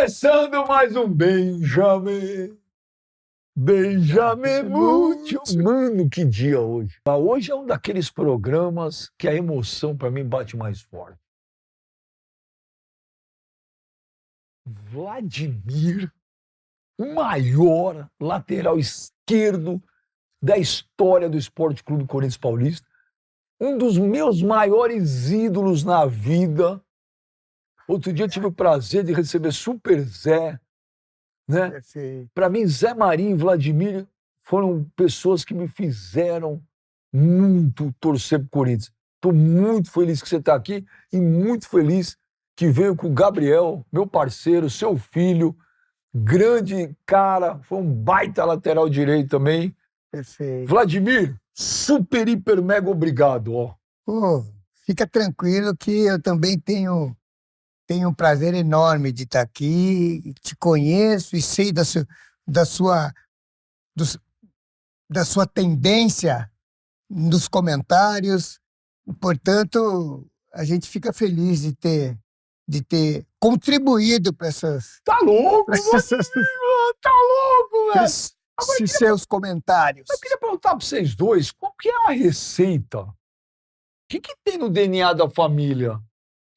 Começando mais um Benjamin. Benjamin Múcio. Mano, que dia hoje. Hoje é um daqueles programas que a emoção pra mim bate mais forte. Vladimir, o maior lateral esquerdo da história do Esporte Clube Corinthians Paulista. Um dos meus maiores ídolos na vida. Outro dia eu tive o prazer de receber Super Zé, né? Para mim, Zé Marinho e Vladimir foram pessoas que me fizeram muito torcer pro Corinthians. Estou muito feliz que você está aqui e muito feliz que veio com o Gabriel, meu parceiro, seu filho, grande cara, foi um baita lateral direito também. Perfeito. Vladimir, super, hiper, mega obrigado, ó. Pô, fica tranquilo que eu também tenho um prazer enorme de estar aqui, te conheço e sei da sua tendência nos comentários. Portanto, a gente fica feliz de ter contribuído para essas... Tá louco, Vladimir? Tá louco, velho! Esses seus comentários. Eu queria perguntar para vocês dois, qual que é a receita? O que tem no DNA da família?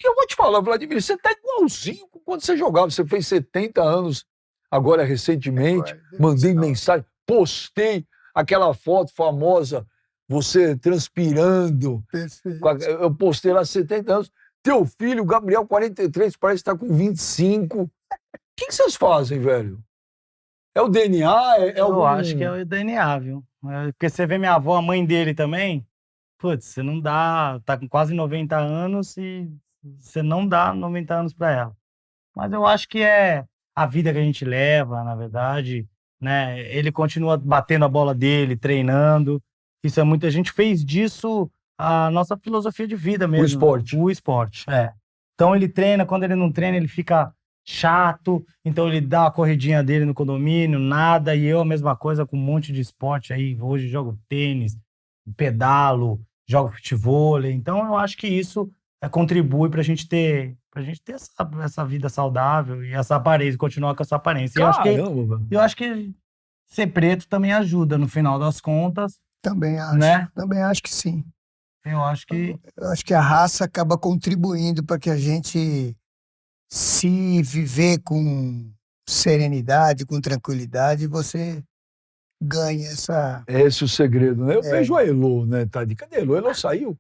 Que eu vou te falar, Vladimir, você tá igualzinho com quando você jogava. Você fez 70 anos agora recentemente, mandei mensagem, postei aquela foto famosa, você transpirando. Perfeito. Eu postei lá 70 anos. Teu filho, Gabriel, 43, parece que tá com 25. O que vocês fazem, velho? É o DNA? Eu acho que é o DNA, viu? Porque você vê minha avó, a mãe dele também, putz, você não dá, tá com quase 90 anos e você não dá 90 anos para ela. Mas eu acho que é a vida que a gente leva, na verdade, né? Ele continua batendo a bola dele, treinando. Isso é muito. A gente fez disso a nossa filosofia de vida mesmo. O esporte. O esporte, é. Então ele treina, quando ele não treina, ele fica chato. Então ele dá a corridinha dele no condomínio, nada. E eu a mesma coisa com um monte de esporte aí. Hoje jogo tênis, pedalo, jogo futevôlei. Então eu acho que isso contribui pra gente ter essa vida saudável e essa aparência, continuar com essa aparência. Caramba, Eu acho que ser preto também ajuda, no final das contas. Também acho. Né? Também acho que sim. Eu acho que a raça acaba contribuindo para que a gente, se viver com serenidade, com tranquilidade, você ganha essa... É esse o segredo, né? Eu vejo a Elô, né, Tadinho? Cadê a Elô? A Elô saiu?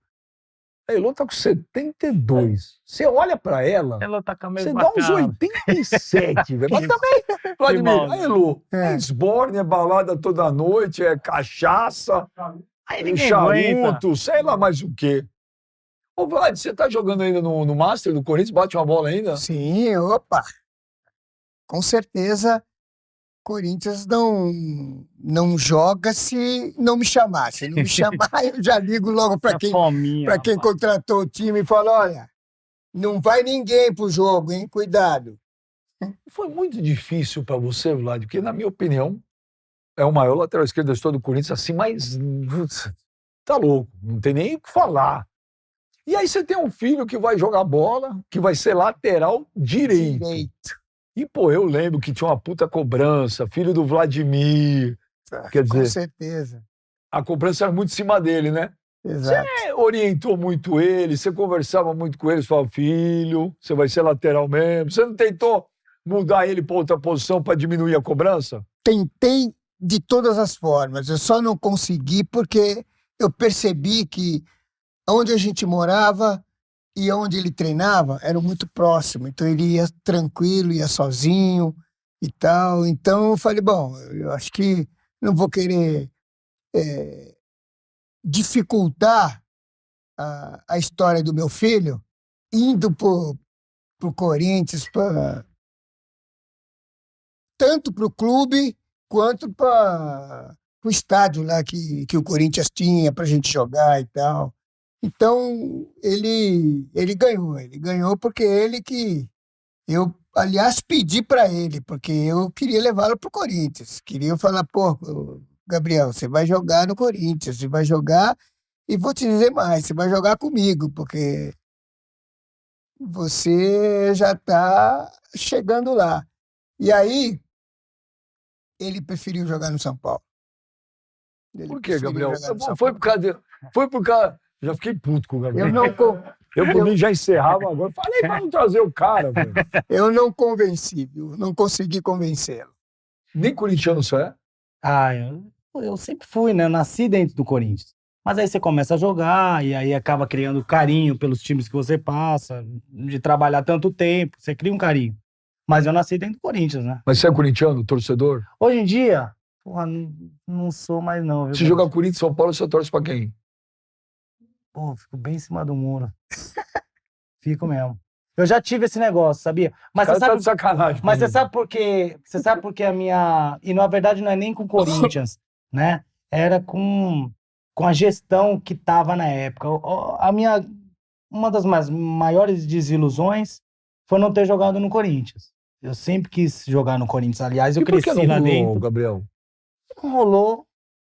A Elô tá com 72. Você olha pra ela, ela tá com a você mesma dá uns cara. 87, velho. Mas também, Vladimir, a Elô é esborne, é balada toda noite, é cachaça, Aí charuto, sei lá mais o quê. Ô, Vlad, você tá jogando ainda no Master do Corinthians? Bate uma bola ainda? Sim, opa! Com certeza, Corinthians não joga se não me chamar. Se não me chamar, eu já ligo logo para quem contratou o time e falo, olha, não vai ninguém pro jogo, hein? Cuidado. Foi muito difícil para você, Vlad, porque, na minha opinião, é o maior lateral esquerdo da história do Corinthians, assim, mas tá louco, não tem nem o que falar. E aí você tem um filho que vai jogar bola, que vai ser lateral direito. E, pô, eu lembro que tinha uma puta cobrança, filho do Vladimir. Quer dizer, com certeza. A cobrança era muito em cima dele, né? Exato. Você orientou muito ele, você conversava muito com ele, você falava, filho, você vai ser lateral mesmo. Você não tentou mudar ele para outra posição para diminuir a cobrança? Tentei de todas as formas, eu só não consegui porque eu percebi que onde a gente morava e onde ele treinava eram muito próximos, então ele ia tranquilo, ia sozinho e tal. Então eu falei, bom, eu acho que não vou querer dificultar a história do meu filho indo pro Corinthians, tanto pro clube quanto para o estádio lá que o Corinthians tinha pra gente jogar e tal. Então, ele ganhou porque eu, aliás, pedi para ele, porque eu queria levá-lo pro Corinthians. Queria falar, pô, Gabriel, você vai jogar no Corinthians, você vai jogar, e vou te dizer mais, você vai jogar comigo, porque você já está chegando lá. E aí, ele preferiu jogar no São Paulo. Ele Por quê, preferiu Gabriel? jogar no São Foi Paulo. por causa de... Foi por causa... Já fiquei puto com o Gabriel. Eu não, con- Eu, por mim, já encerrava agora. Falei pra não trazer o cara, velho. eu não convenci, viu? Não consegui convencê-lo. Nem corintiano você é? Ah, eu sempre fui, né? Eu nasci dentro do Corinthians. Mas aí você começa a jogar e aí acaba criando carinho pelos times que você passa, de trabalhar tanto tempo, você cria um carinho. Mas eu nasci dentro do Corinthians, né? Mas você é corintiano, torcedor? Hoje em dia, porra, não sou mais não, viu? Se jogar Corinthians e São Paulo, você torce pra quem? Pô, fico bem em cima do muro. Fico mesmo. Eu já tive esse negócio, sabia? Mas O você cara tá sabe, de sacanagem. mas você comigo. sabe por quê? Você sabe por que a minha... E na verdade não é nem com o Corinthians, né? Era com a gestão que tava na época. Uma das maiores desilusões foi não ter jogado no Corinthians. Eu sempre quis jogar no Corinthians. Aliás, eu E por que cresci não lá rolou, dentro. Gabriel? Não rolou.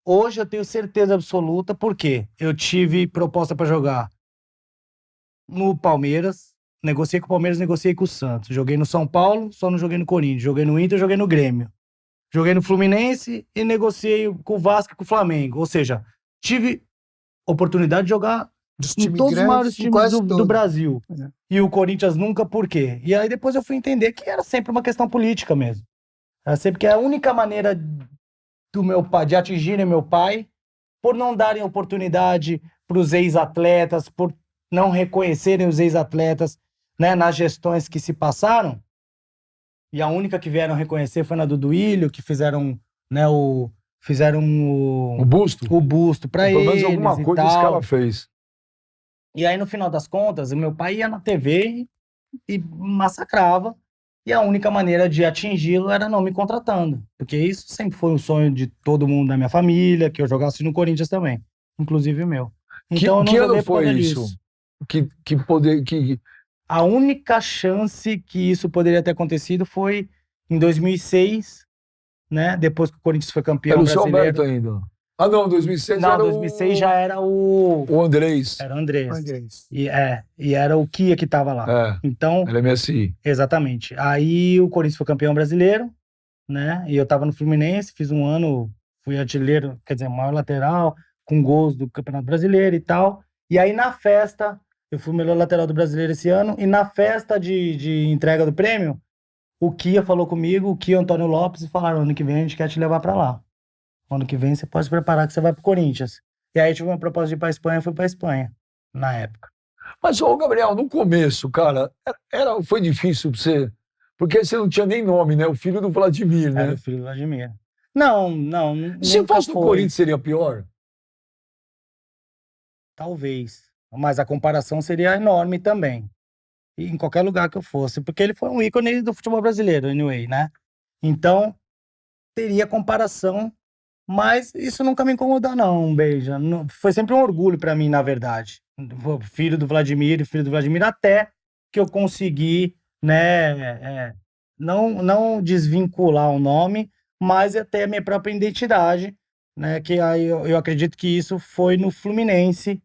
Hoje eu tenho certeza absoluta, porque eu tive proposta para jogar no Palmeiras, negociei com o Palmeiras, negociei com o Santos. Joguei no São Paulo, só não joguei no Corinthians. Joguei no Inter, joguei no Grêmio. Joguei no Fluminense e negociei com o Vasco e com o Flamengo. Ou seja, tive oportunidade de jogar Dos em times todos os grandes, maiores em times quase do todos. Brasil. É. E o Corinthians nunca, por quê? E aí depois eu fui entender que era sempre uma questão política mesmo. Era sempre que a única maneira do meu pai, de atingirem meu pai, por não darem oportunidade para os ex-atletas, por não reconhecerem os ex-atletas, né, nas gestões que se passaram. E a única que vieram reconhecer foi na do Duílio, que fizeram, né, O busto? o busto para Pelo menos eles alguma e coisa esse tal. cara fez. E aí, no final das contas, o meu pai ia na TV e massacrava. E a única maneira de atingi-lo era não me contratando. Porque isso sempre foi um sonho de todo mundo da minha família, que eu jogasse no Corinthians também. Inclusive o meu. Então eu não que joguei ano por causa foi disso. isso? Que A única chance que isso poderia ter acontecido foi em 2006, né? Depois que o Corinthians foi campeão era o seu brasileiro. Alberto ainda. Ah, não, 2006 Não, era 2006 já era o o Andrés. Era o Andrés. Andrés. E era o Kia que tava lá. É, Então, era MSI. exatamente. Aí o Corinthians foi campeão brasileiro, né? E eu tava no Fluminense, fiz um ano, fui artilheiro, quer dizer, maior lateral, com gols do Campeonato Brasileiro e tal. E aí na festa, eu fui o melhor lateral do Brasileiro esse ano, e na festa de entrega do prêmio, o Kia falou comigo, o Kia Antônio Lopes, e falaram: ano que vem a gente quer te levar pra lá. Ano que vem você pode se preparar que você vai pro Corinthians. E aí eu tive uma proposta de ir pra Espanha, fui pra Espanha, na época. Mas, ô, Gabriel, no começo, cara, foi difícil pra você. Porque você não tinha nem nome, né? O filho do Vladimir, Era né? o filho do Vladimir. Não, Se nunca fosse no foi. Corinthians, seria pior? Talvez. Mas a comparação seria enorme também. E em qualquer lugar que eu fosse. Porque ele foi um ícone do futebol brasileiro, anyway, né? Então, teria comparação. Mas isso nunca me incomodou, não, Beija. Foi sempre um orgulho pra mim, na verdade. Filho do Vladimir, até que eu consegui, né, não desvincular o nome, mas até a minha própria identidade, né, que aí eu acredito que isso foi no Fluminense,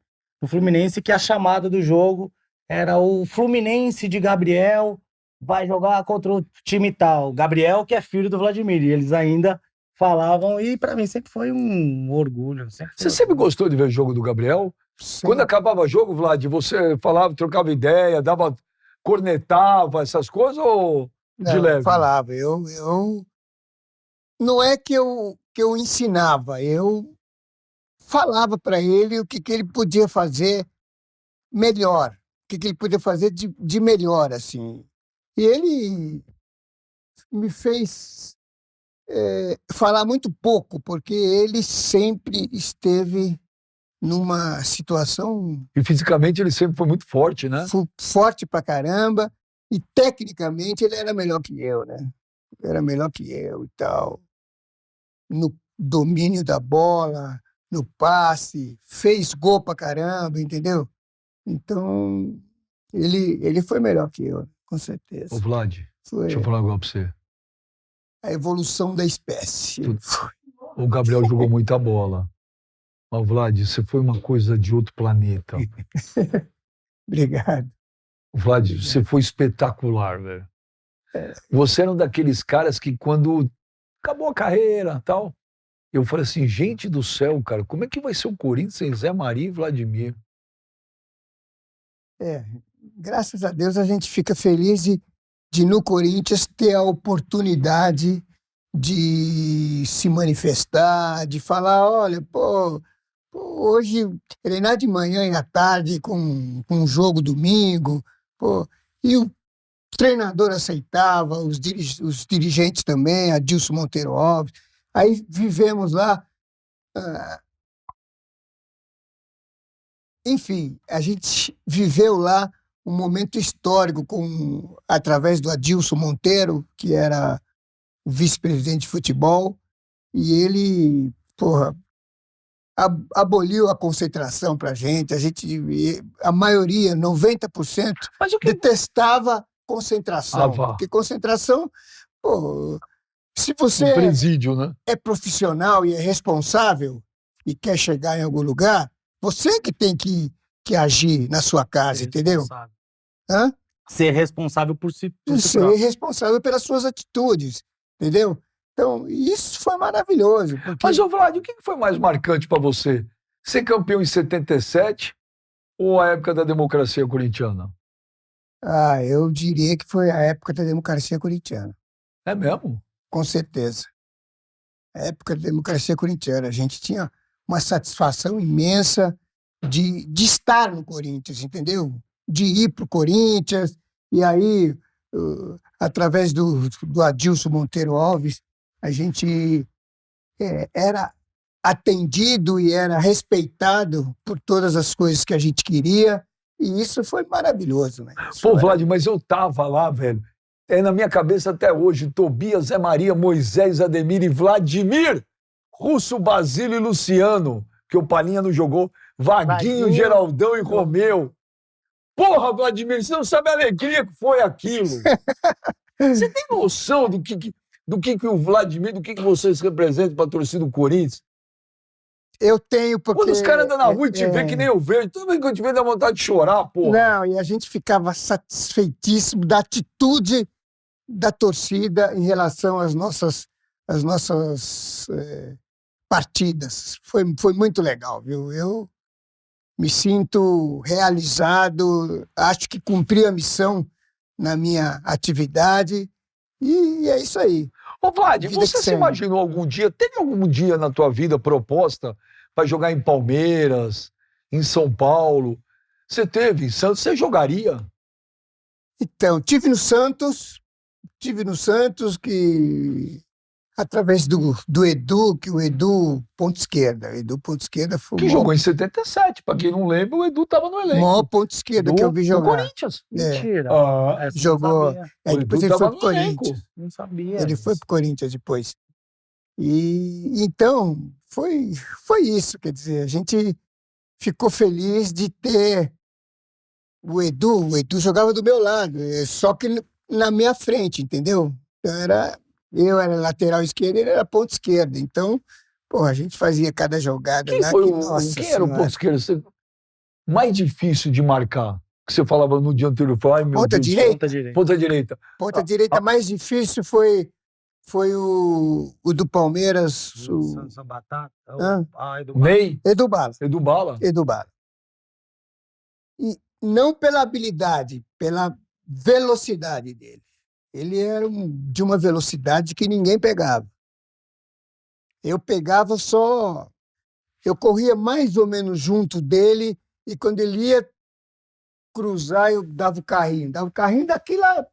que a chamada do jogo era o Fluminense de Gabriel vai jogar contra o time tal, Gabriel que é filho do Vladimir, e eles ainda falavam, e pra mim sempre foi um orgulho. Você sempre gostou de ver o jogo do Gabriel? Sim. Quando acabava o jogo, Vlad, você falava, trocava ideia, cornetava, essas coisas, ou de Não, leve? falava. Não é que eu ensinava, eu falava para ele o que ele podia fazer melhor, o que ele podia fazer de melhor, assim. E ele me fez falar muito pouco, porque ele sempre esteve numa situação E fisicamente ele sempre foi muito forte, né? forte pra caramba, e tecnicamente ele era melhor que eu, né? Era melhor que eu e tal. No domínio da bola, no passe, fez gol pra caramba, entendeu? Então, ele foi melhor que eu, com certeza. Ô, Vlad, Foi deixa eu falar agora pra você. a evolução da espécie. O Gabriel jogou muita bola. Mas, Vlad, você foi uma coisa de outro planeta. Obrigado. Vlad, você foi espetacular, velho. Você era um daqueles caras que quando acabou a carreira e tal, eu falei assim, gente do céu, cara, como é que vai ser o Corinthians sem Zé Maria e Vladimir? Graças a Deus a gente fica feliz de no Corinthians ter a oportunidade de se manifestar, de falar, olha, pô, hoje treinar de manhã e à tarde com um jogo domingo, pô, e o treinador aceitava, os dirigentes também, Adilson Monteiro Alves. Aí vivemos lá, enfim, a gente viveu lá um momento histórico através do Adilson Monteiro, que era o vice-presidente de futebol, e ele, porra, aboliu a concentração para a gente, a maioria, 90%, Mas o que... detestava concentração, vá. porque concentração, pô, se Um você presídio, né? é profissional e é responsável e quer chegar em algum lugar, você que tem que agir na sua casa, Ser entendeu? responsável. Hã? Ser responsável por si Ser próprio. responsável pelas suas atitudes, entendeu? Então, isso foi maravilhoso. Porque... Mas, ô Vlad, o que foi mais marcante para você? Ser campeão em 77 ou a época da democracia corintiana? eu diria que foi a época da democracia corintiana. É mesmo? Com certeza. A época da democracia corintiana. A gente tinha uma satisfação imensa de estar no Corinthians, entendeu? De ir para o Corinthians, e aí, através do Adilson Monteiro Alves, a gente era atendido e era respeitado por todas as coisas que a gente queria, e isso foi maravilhoso. Né? Pô, Vlad, mas eu tava lá, velho. É na minha cabeça até hoje, Tobias, Zé Maria, Moisés, Ademir e Vladimir, Russo, Basílio e Luciano, que o Palinha não jogou, Vaguinho, Geraldão e Romeu. Porra, Vladimir, você não sabe a alegria que foi aquilo. Você tem noção do que o Vladimir, do que vocês representam para a torcida do Corinthians? Eu tenho, porque... Quando os caras andam na rua e te vê que nem eu vejo, tudo bem que eu te vejo dá vontade de chorar, porra. Não, e a gente ficava satisfeitíssimo da atitude da torcida em relação às nossas partidas. Foi muito legal, viu? Eu me sinto realizado, acho que cumpri a missão na minha atividade, e é isso aí. Ô, Vlad, você se imaginou algum dia, teve algum dia na tua vida proposta para jogar em Palmeiras, em São Paulo? Você teve em Santos, você jogaria? Então, tive no Santos, que através do Edu, que o Edu ponta esquerda foi que jogou em 77, para quem não lembra, o Edu estava no elenco. O maior ponta esquerda que eu vi jogar. Do Corinthians. Mentira. Jogou. Depois ele foi pro Corinthians. Não sabia. Ele foi pro Corinthians depois. E então foi isso, quer dizer, a gente ficou feliz de ter o Edu. O Edu jogava do meu lado, só que na minha frente, entendeu? Então eu era lateral esquerdo, ele era ponta esquerda. Então, pô, a gente fazia cada jogada lá. Quem era o ponta esquerda mais difícil de marcar? Que você falava no dia anterior. Ai, meu Ponta Deus, direita. Ponta direita. Ponta direita mais difícil foi o do Palmeiras. São Batata? Ney? Edu Bala. Edu Bala. E não pela habilidade, pela velocidade dele. Ele era de uma velocidade que ninguém pegava. Eu pegava só... Eu corria mais ou menos junto dele, e quando ele ia cruzar, eu dava o carrinho. Dava o carrinho daqui lá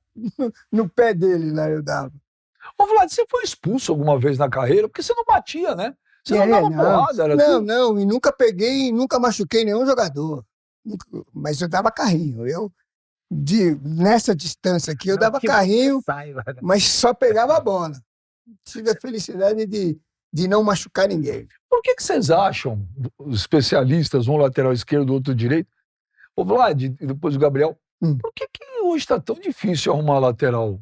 no pé dele, lá eu dava. Ô, Vlad, você foi expulso alguma vez na carreira? Porque você não batia, né? Você não dava porrada. Não, e nunca peguei, nunca machuquei nenhum jogador. Mas eu dava carrinho. Nessa distância aqui, eu dava carrinho, mas só pegava a bola. Tive a felicidade de não machucar ninguém. Por que vocês acham, os especialistas, um lateral esquerdo, outro direito, ô Vlad, e depois o Gabriel, por que hoje está tão difícil arrumar lateral?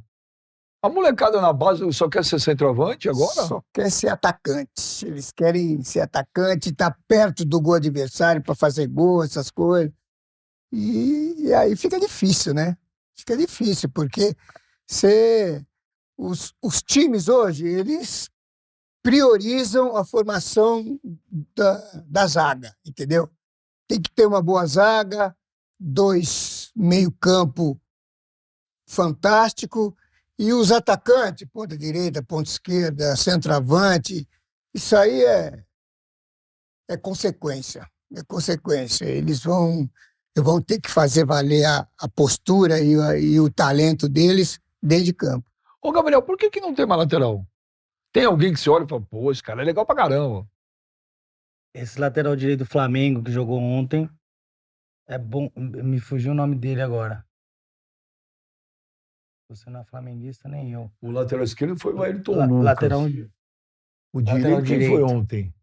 A molecada na base só quer ser centroavante agora? Só quer ser atacante. Eles querem ser atacante, estar perto do gol adversário para fazer gol, essas coisas. E aí fica difícil, né? Fica difícil, porque Os times hoje, eles priorizam a formação da zaga, entendeu? Tem que ter uma boa zaga, 2 meio-campo fantástico, e os atacantes, ponta direita, ponta esquerda, centroavante, isso aí é consequência. É consequência. Eles vão ter que fazer valer a postura e o talento deles dentro de campo. Ô, Gabriel, por que não tem mais lateral? Tem alguém que se olha e fala, pô, esse cara é legal pra caramba. Esse lateral direito do Flamengo que jogou ontem é bom. Me fugiu o nome dele agora. Você não é flamenguista, nem eu. O lateral esquerdo foi o Ayrton Lucas. Lateral O direito, quem foi ontem?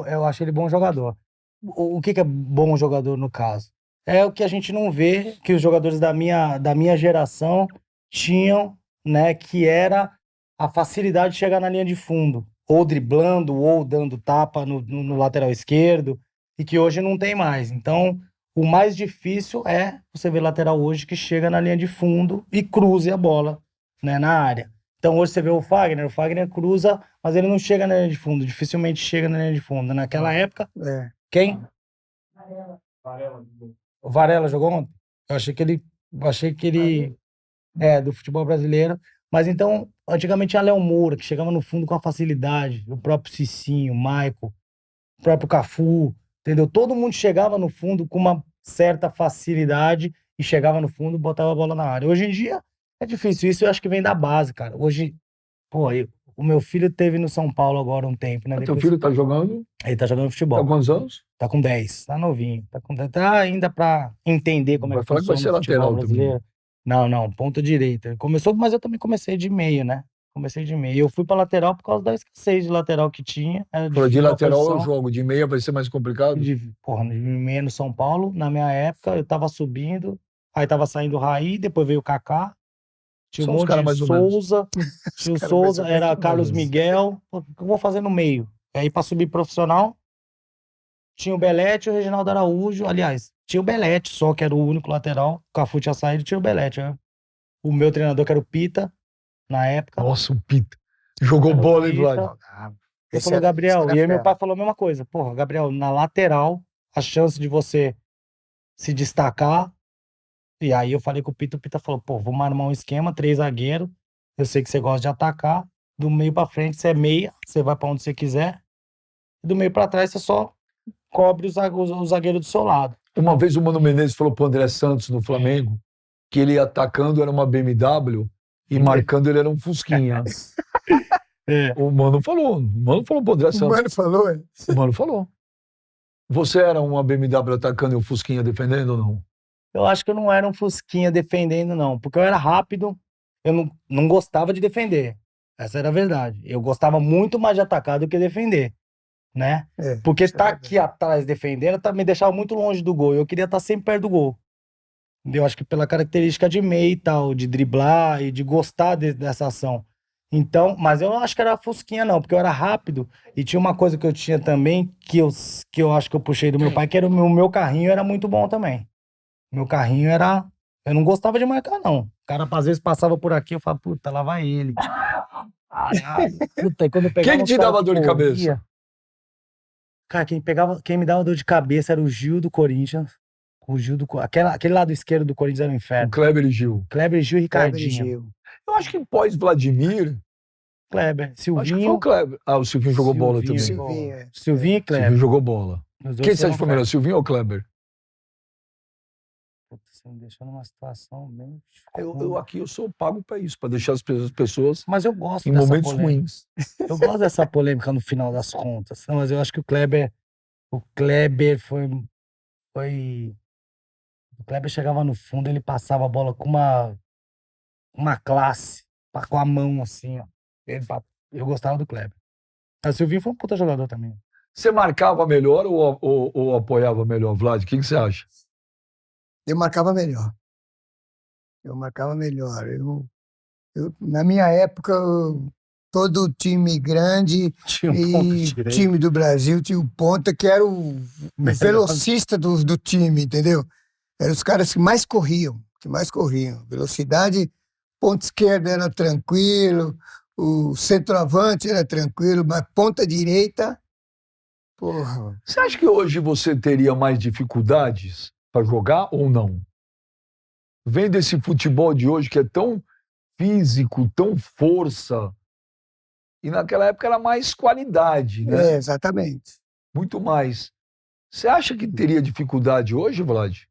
Eu acho ele bom jogador. O que é bom jogador no caso? É o que a gente não vê que os jogadores da minha geração tinham, né? Que era a facilidade de chegar na linha de fundo, ou driblando, ou dando tapa no lateral esquerdo, e que hoje não tem mais. Então, o mais difícil é você ver lateral hoje que chega na linha de fundo e cruze a bola, né, na área. Então, hoje você vê o Fagner cruza, mas ele não chega na linha de fundo, dificilmente chega na linha de fundo. Naquela época, quem? O Varela jogou ontem? Eu achei que ele do futebol brasileiro. Mas então, antigamente tinha Léo Moura, que chegava no fundo com a facilidade, o próprio Cicinho, o Maicon, o próprio Cafu, entendeu? Todo mundo chegava no fundo com uma certa facilidade e chegava no fundo e botava a bola na área. Hoje em dia é difícil, isso eu acho que vem da base, cara. Hoje, pô, o meu filho teve no São Paulo agora um tempo, né? Teu filho tá jogando? Ele tá jogando futebol. Tá com quantos anos? Tá com 10, tá novinho. Tá ainda pra entender como é que funciona vai ser o futebol lateral brasileiro. também. Não, ponta direita. Ele começou, mas eu também comecei de meio, né? Comecei de meio. Eu fui pra lateral por causa da escassez de lateral que tinha. De lateral eu jogo, de meia vai ser mais complicado? De meia no São Paulo, na minha época, eu tava subindo, aí tava saindo o Raí, depois veio o Kaká, tinha um monte de Souza, tinha o Souza, era Carlos Miguel, o que eu vou fazer no meio? Aí pra subir profissional, tinha o Belete e o Reginaldo Araújo, aliás, tinha o Belete só, que era o único lateral, o Cafu tinha saído, tinha o Belete, né? O meu treinador, que era o Pita, na época. Nossa, o Pita. Jogou bola, hein, Vlad? Ele falou, Gabriel, e aí meu pai falou a mesma coisa. Porra, Gabriel, na lateral, a chance de você se destacar. E aí eu falei com o Pita falou, pô, vamos armar um esquema, 3 zagueiros. Eu sei que você gosta de atacar. Do meio pra frente, você é meia, você vai pra onde você quiser. E do meio pra trás, você só cobre o zagueiro do seu lado. Uma vez o Mano Menezes falou pro André Santos, no Flamengo, que ele atacando era uma BMW e marcando ele era um Fusquinha. O Mano falou pro André Santos. O Mano falou, O Mano falou. Você era uma BMW atacando e um Fusquinha defendendo ou não? Eu acho que eu não era um Fusquinha defendendo, não. Porque eu era rápido, eu não gostava de defender. Essa era a verdade. Eu gostava muito mais de atacar do que defender, né? Porque estar aqui atrás defendendo me deixava muito longe do gol. Eu queria estar sempre perto do gol. Eu acho que pela característica de meio e tal, de driblar e de gostar dessa ação. Então, mas eu não acho que era Fusquinha, não, porque eu era rápido e tinha uma coisa que eu tinha também, que eu acho que eu puxei do meu pai, que era o meu carrinho era muito bom também. Meu carrinho era... Eu não gostava de marcar, não. O cara, às vezes, passava por aqui, eu falava, puta, lá vai ele. Puta, e quando eu pegava... Quem te dava dor de cabeça? Cara, quem me dava dor de cabeça era o Gil do Corinthians. O Gil aquele lado esquerdo do Corinthians era um inferno. O Kleber e Gil. Kleber, Gil e Ricardinho. Eu acho que pós-Vladimir... Kleber, Silvinho... Acho que foi o Kleber. O Silvinho jogou bola também. Silvinho e Kleber. Silvinho jogou bola. Quem você acha que foi melhor, Silvinho ou Kleber? Você me deixou numa situação bem... Eu sou pago pra isso, pra deixar as pessoas mas eu gosto em dessa momentos polêmica. ruins. Eu gosto dessa polêmica no final das contas. Não, mas eu acho que o Kleber foi... O Kleber chegava no fundo, ele passava a bola com uma classe, com a mão assim, ó. Eu gostava do Kleber. O Silvinho foi um puta jogador também. Você marcava melhor ou apoiava melhor, Vlad? O que você acha? Eu marcava melhor. Na minha época, todo time grande e time do Brasil tinha o ponta que era o velocista do time, entendeu? Eram os caras que mais corriam. que mais corriam. Velocidade, ponta esquerda era tranquilo, o centroavante era tranquilo, mas ponta direita, porra. Você acha que hoje você teria mais dificuldades para jogar ou não? Vendo esse futebol de hoje que é tão físico, tão força, e naquela época era mais qualidade, né? É, exatamente. Muito mais. Você acha que teria dificuldade hoje, Vlad?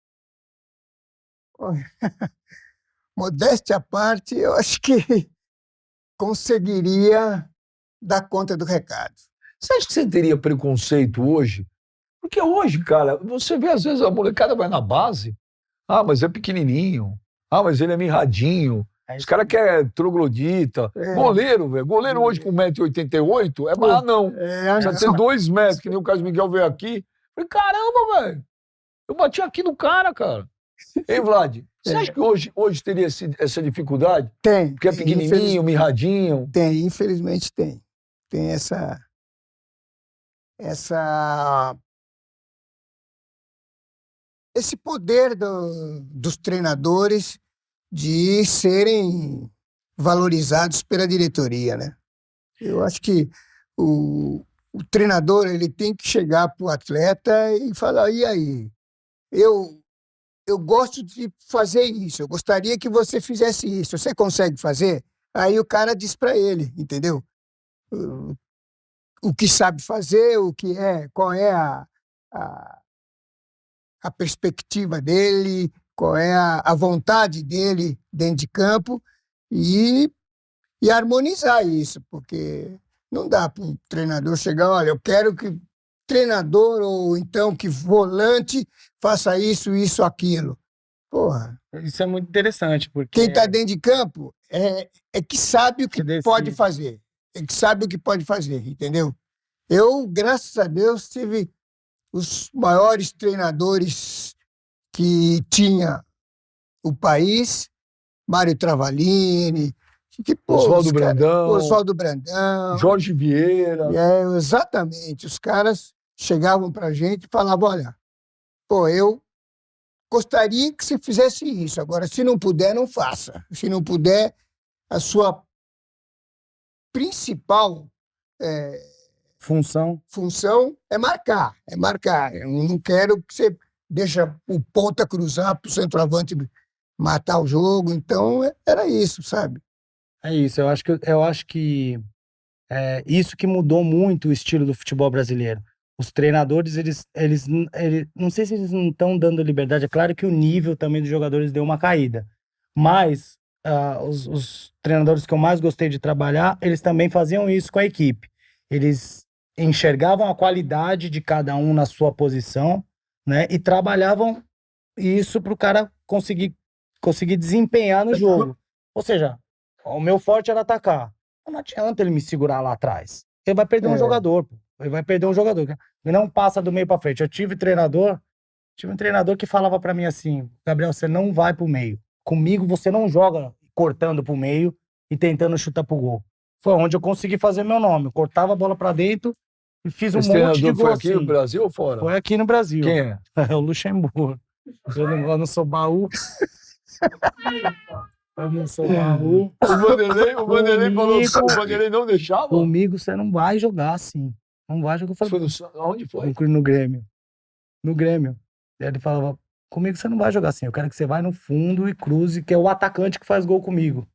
Modéstia à parte, eu acho que conseguiria dar conta do recado. Você acha que você teria preconceito hoje? Porque hoje, cara, você vê às vezes a molecada vai na base, mas é pequenininho, mas ele é mirradinho, os caras querem troglodita. É. Goleiro, velho. Goleiro hoje com 1,88 m é mais não. Precisa ter 2 metros, que nem o Carlos Miguel veio aqui. Falei, caramba, velho. Eu bati aqui no cara. Hein, Vlad? Você acha que hoje teria essa dificuldade? Tem. Porque é pequenininho, mirradinho? Tem, infelizmente tem. Tem esse poder dos treinadores de serem valorizados pela diretoria, né? Eu acho que o treinador ele tem que chegar para o atleta e falar, e aí? Eu gosto de fazer isso, eu gostaria que você fizesse isso, você consegue fazer? Aí o cara diz para ele, entendeu? O que sabe fazer, qual é a perspectiva dele, qual é a vontade dele dentro de campo e harmonizar isso, porque não dá para um treinador chegar, olha, eu quero que treinador ou então que volante faça isso, aquilo. Porra. Isso é muito interessante, porque... Quem está dentro de campo é que sabe o que pode fazer. É que sabe o que pode fazer, entendeu? Eu, graças a Deus, tive os maiores treinadores que tinha o país, Mário Travalini, Oswaldo Brandão, Jorge Vieira. Exatamente. Os caras chegavam para a gente e falavam, olha, eu gostaria que você fizesse isso. Agora, se não puder, não faça. Se não puder, a sua principal função é marcar. Eu não quero que você deixe o ponta cruzar para o centroavante matar o jogo. Então, era isso, sabe? É isso. Eu acho que é isso que mudou muito o estilo do futebol brasileiro. Os treinadores, eles não sei se eles não estão dando liberdade. É claro que o nível também dos jogadores deu uma caída. Mas os treinadores que eu mais gostei de trabalhar, eles também faziam isso com a equipe. Eles enxergavam a qualidade de cada um na sua posição, né? E trabalhavam isso para o cara conseguir desempenhar no jogo. Ou seja, o meu forte era atacar. Não adianta ele me segurar lá atrás. Ele vai perder um jogador, pô. Ele vai perder um jogador. Ele não passa do meio para frente. Eu tive um treinador que falava para mim assim, Gabriel, você não vai pro meio. Comigo você não joga cortando pro meio e tentando chutar pro gol. Foi onde eu consegui fazer meu nome. Eu cortava a bola para dentro e fiz um monte de gol. Foi aqui no Brasil ou fora? Foi aqui no Brasil. Quem é? É o Luxemburgo. Eu não sou baú. Eu não sou baú. O Vanderlei falou que o Vanderlei não deixava? Comigo você não vai jogar assim. Não vai jogar. Onde foi? No Grêmio. No Grêmio. E ele falava, comigo você não vai jogar assim. Eu quero que você vá no fundo e cruze, que é o atacante que faz gol comigo.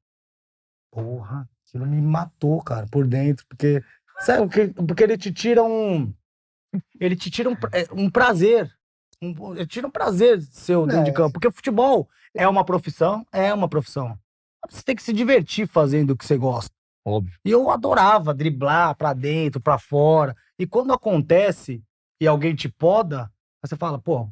Porra, aquilo me matou, cara, por dentro. Porque, sabe, porque ele te tira um... Ele te tira um prazer. Ele tira um prazer seu dentro de campo. Porque o futebol é uma profissão. Você tem que se divertir fazendo o que você gosta. Óbvio. E eu adorava driblar pra dentro, pra fora. E quando acontece e alguém te poda, você fala, pô...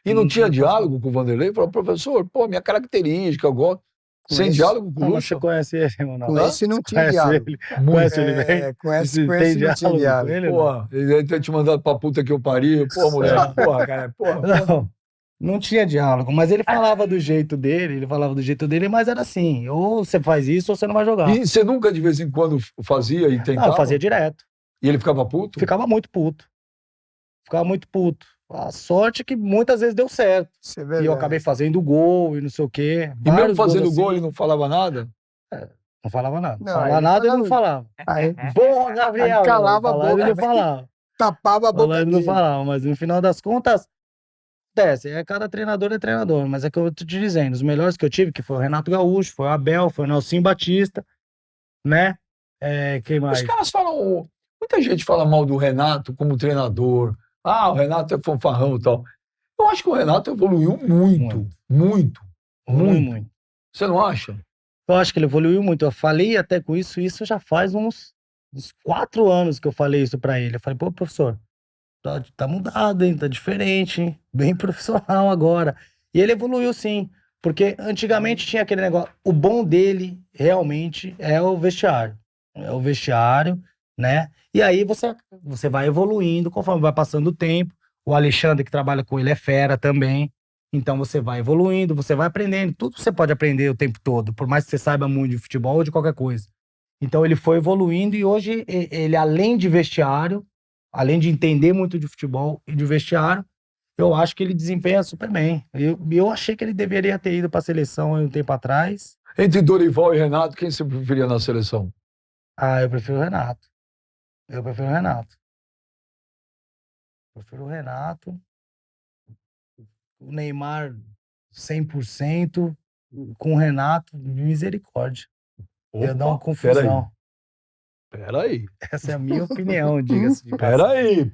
E não tinha diálogo com o Vanderlei? Falou, professor, minha característica, eu gosto. Sem diálogo com o Lucha? Você conhece ele, mano? Com esse não tinha diálogo. Conhece ele bem? Com esse não tinha diálogo. Porra, ele deve ter te mandado pra puta que eu pariu. Pô, mulher, porra, cara, porra. Não tinha diálogo, mas ele falava do jeito dele, mas era assim, ou você faz isso ou você não vai jogar. E você nunca de vez em quando fazia e tentava? Não, eu fazia direto. E ele ficava puto? Ficava muito puto. A sorte é que muitas vezes deu certo. Isso é E eu verdade. acabei fazendo gol e não sei o quê. E mesmo Vários gols fazendo gol, assim, ele não falava nada? não falava nada. Não, Falar ele nada ele falava- não falava. Aí Bom, Gabriel! Aí calava a Falar, boca, ele não né? falava. tapava a boca Falar, ele não dele. falava. Mas no final das contas, acontece. Cada treinador é treinador. Mas é que eu tô te dizendo, os melhores que eu tive, que foi o Renato Gaúcho, foi o Abel, foi o Nelsinho Batista, né? Quem Os mais? caras falam. Muita gente fala mal do Renato como treinador. Ah, o Renato é fanfarrão e tal. Eu acho que o Renato evoluiu muito, muito, Evoluiu muito. muito. Você não acha? Eu acho que ele evoluiu muito. Eu falei até com isso já faz uns 4 anos que eu falei isso pra ele. Eu falei, pô, professor, tá mudado, hein? Tá diferente, hein? Bem profissional agora. E ele evoluiu sim, porque antigamente tinha aquele negócio. O bom dele realmente é o vestiário. É o vestiário, né? E aí você vai evoluindo conforme vai passando o tempo. O Alexandre, que trabalha com ele, é fera também. Então você vai evoluindo, você vai aprendendo. Tudo você pode aprender o tempo todo, por mais que você saiba muito de futebol ou de qualquer coisa. Então ele foi evoluindo e hoje ele, além de vestiário, além de entender muito de futebol e de vestiário, eu acho que ele desempenha super bem. Eu achei que ele deveria ter ido para a seleção há um tempo atrás. Entre Dorival e Renato, quem você preferia na seleção? Ah, eu prefiro o Renato. Eu prefiro o Renato. Prefiro o Renato. O Neymar 100%. Com o Renato, misericórdia. Ia dar uma confusão. Peraí. Essa é a minha opinião, diga-se de passagem.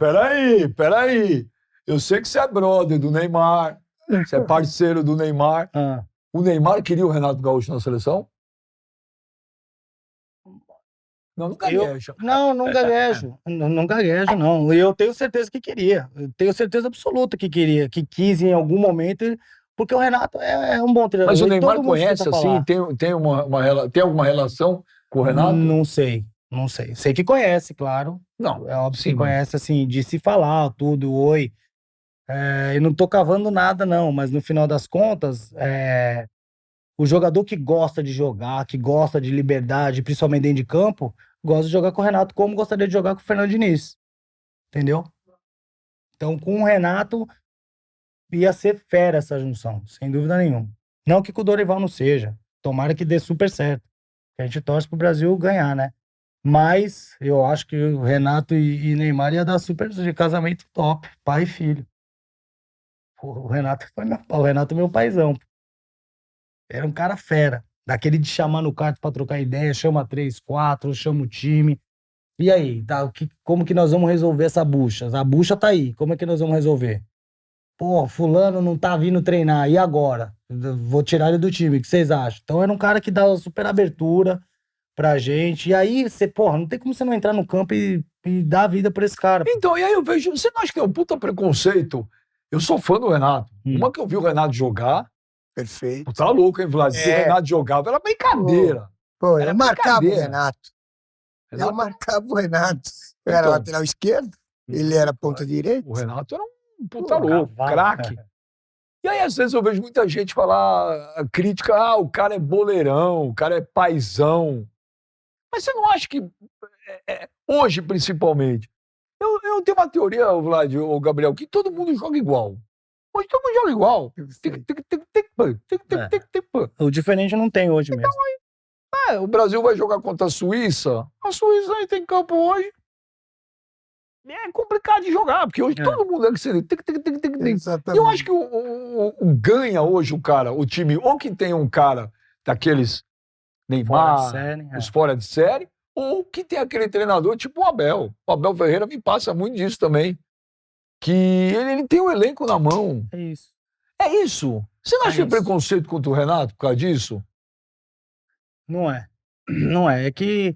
Peraí. Eu sei que você é brother do Neymar, você é parceiro do Neymar. Ah, O Neymar queria o Renato Gaúcho na seleção? Não gagueja. não gaguejo. Não gaguejo, não. E eu tenho certeza que queria. Eu tenho certeza absoluta que queria, que quis em algum momento, porque o Renato é um bom treinador. Mas o e Neymar todo mundo conhece escuta assim? falar. Tem alguma relação com o Renato? Não sei. Sei que conhece, claro. Não. É óbvio Sim, que conhece, assim, de se falar, tudo, oi. Eu não tô cavando nada, não, mas no final das contas, o jogador que gosta de jogar, que gosta de liberdade, principalmente dentro de campo, gosta de jogar com o Renato como gostaria de jogar com o Fernando Diniz. Entendeu? Então, com o Renato, ia ser fera essa junção, sem dúvida nenhuma. Não que com o Dorival não seja. Tomara que dê super certo. Que a gente torce pro Brasil ganhar, né? Mas eu acho que o Renato e Neymar ia dar super de casamento top, pai e filho. Pô, o Renato é meu paizão. Era um cara fera. Daquele de chamar no quarto pra trocar ideia, chama 3, 4, chama o time. E aí, tá, como que nós vamos resolver essa bucha? A bucha tá aí, como é que nós vamos resolver? Pô, fulano não tá vindo treinar, e agora? Vou tirar ele do time, o que vocês acham? Então era um cara que dava super abertura pra gente. E aí, porra, não tem como você não entrar no campo e dar a vida pra esse cara. Então, e aí eu vejo, você não acha que é um puta preconceito? Eu sou fã do Renato. Uma que eu vi o Renato jogar, Perfeito. pô, tá louco, hein, Vlad? Se o Renato jogava, era brincadeira. Pô, Era eu marcava o brincadeira. Renato. Eu Renato- marcava o Renato. Eu era Então. lateral esquerdo, ele era ponta direita. O Renato era um puta Pô, louco, cavalo, craque. cara. E aí, às vezes, eu vejo muita gente falar a crítica, o cara é boleirão, o cara é paizão. Mas você não acha que, hoje, principalmente, eu tenho uma teoria, Vlad, ou Gabriel, que todo mundo joga igual. Hoje todo mundo joga igual. O diferente não tem hoje mesmo. O Brasil vai jogar contra a Suíça. A Suíça aí tem campo hoje. É complicado de jogar, porque hoje todo mundo é que se. E Exatamente. eu acho que o ganha hoje o cara, o time, ou que tem um cara daqueles Neymar, Fora de série, os fora de série, ou que tem aquele treinador tipo o Abel. O Abel Ferreira me passa muito disso também. Que ele tem o elenco na mão. É isso. É isso. Você não acha que isso. tem preconceito contra o Renato por causa disso? Não é. Não é. É que,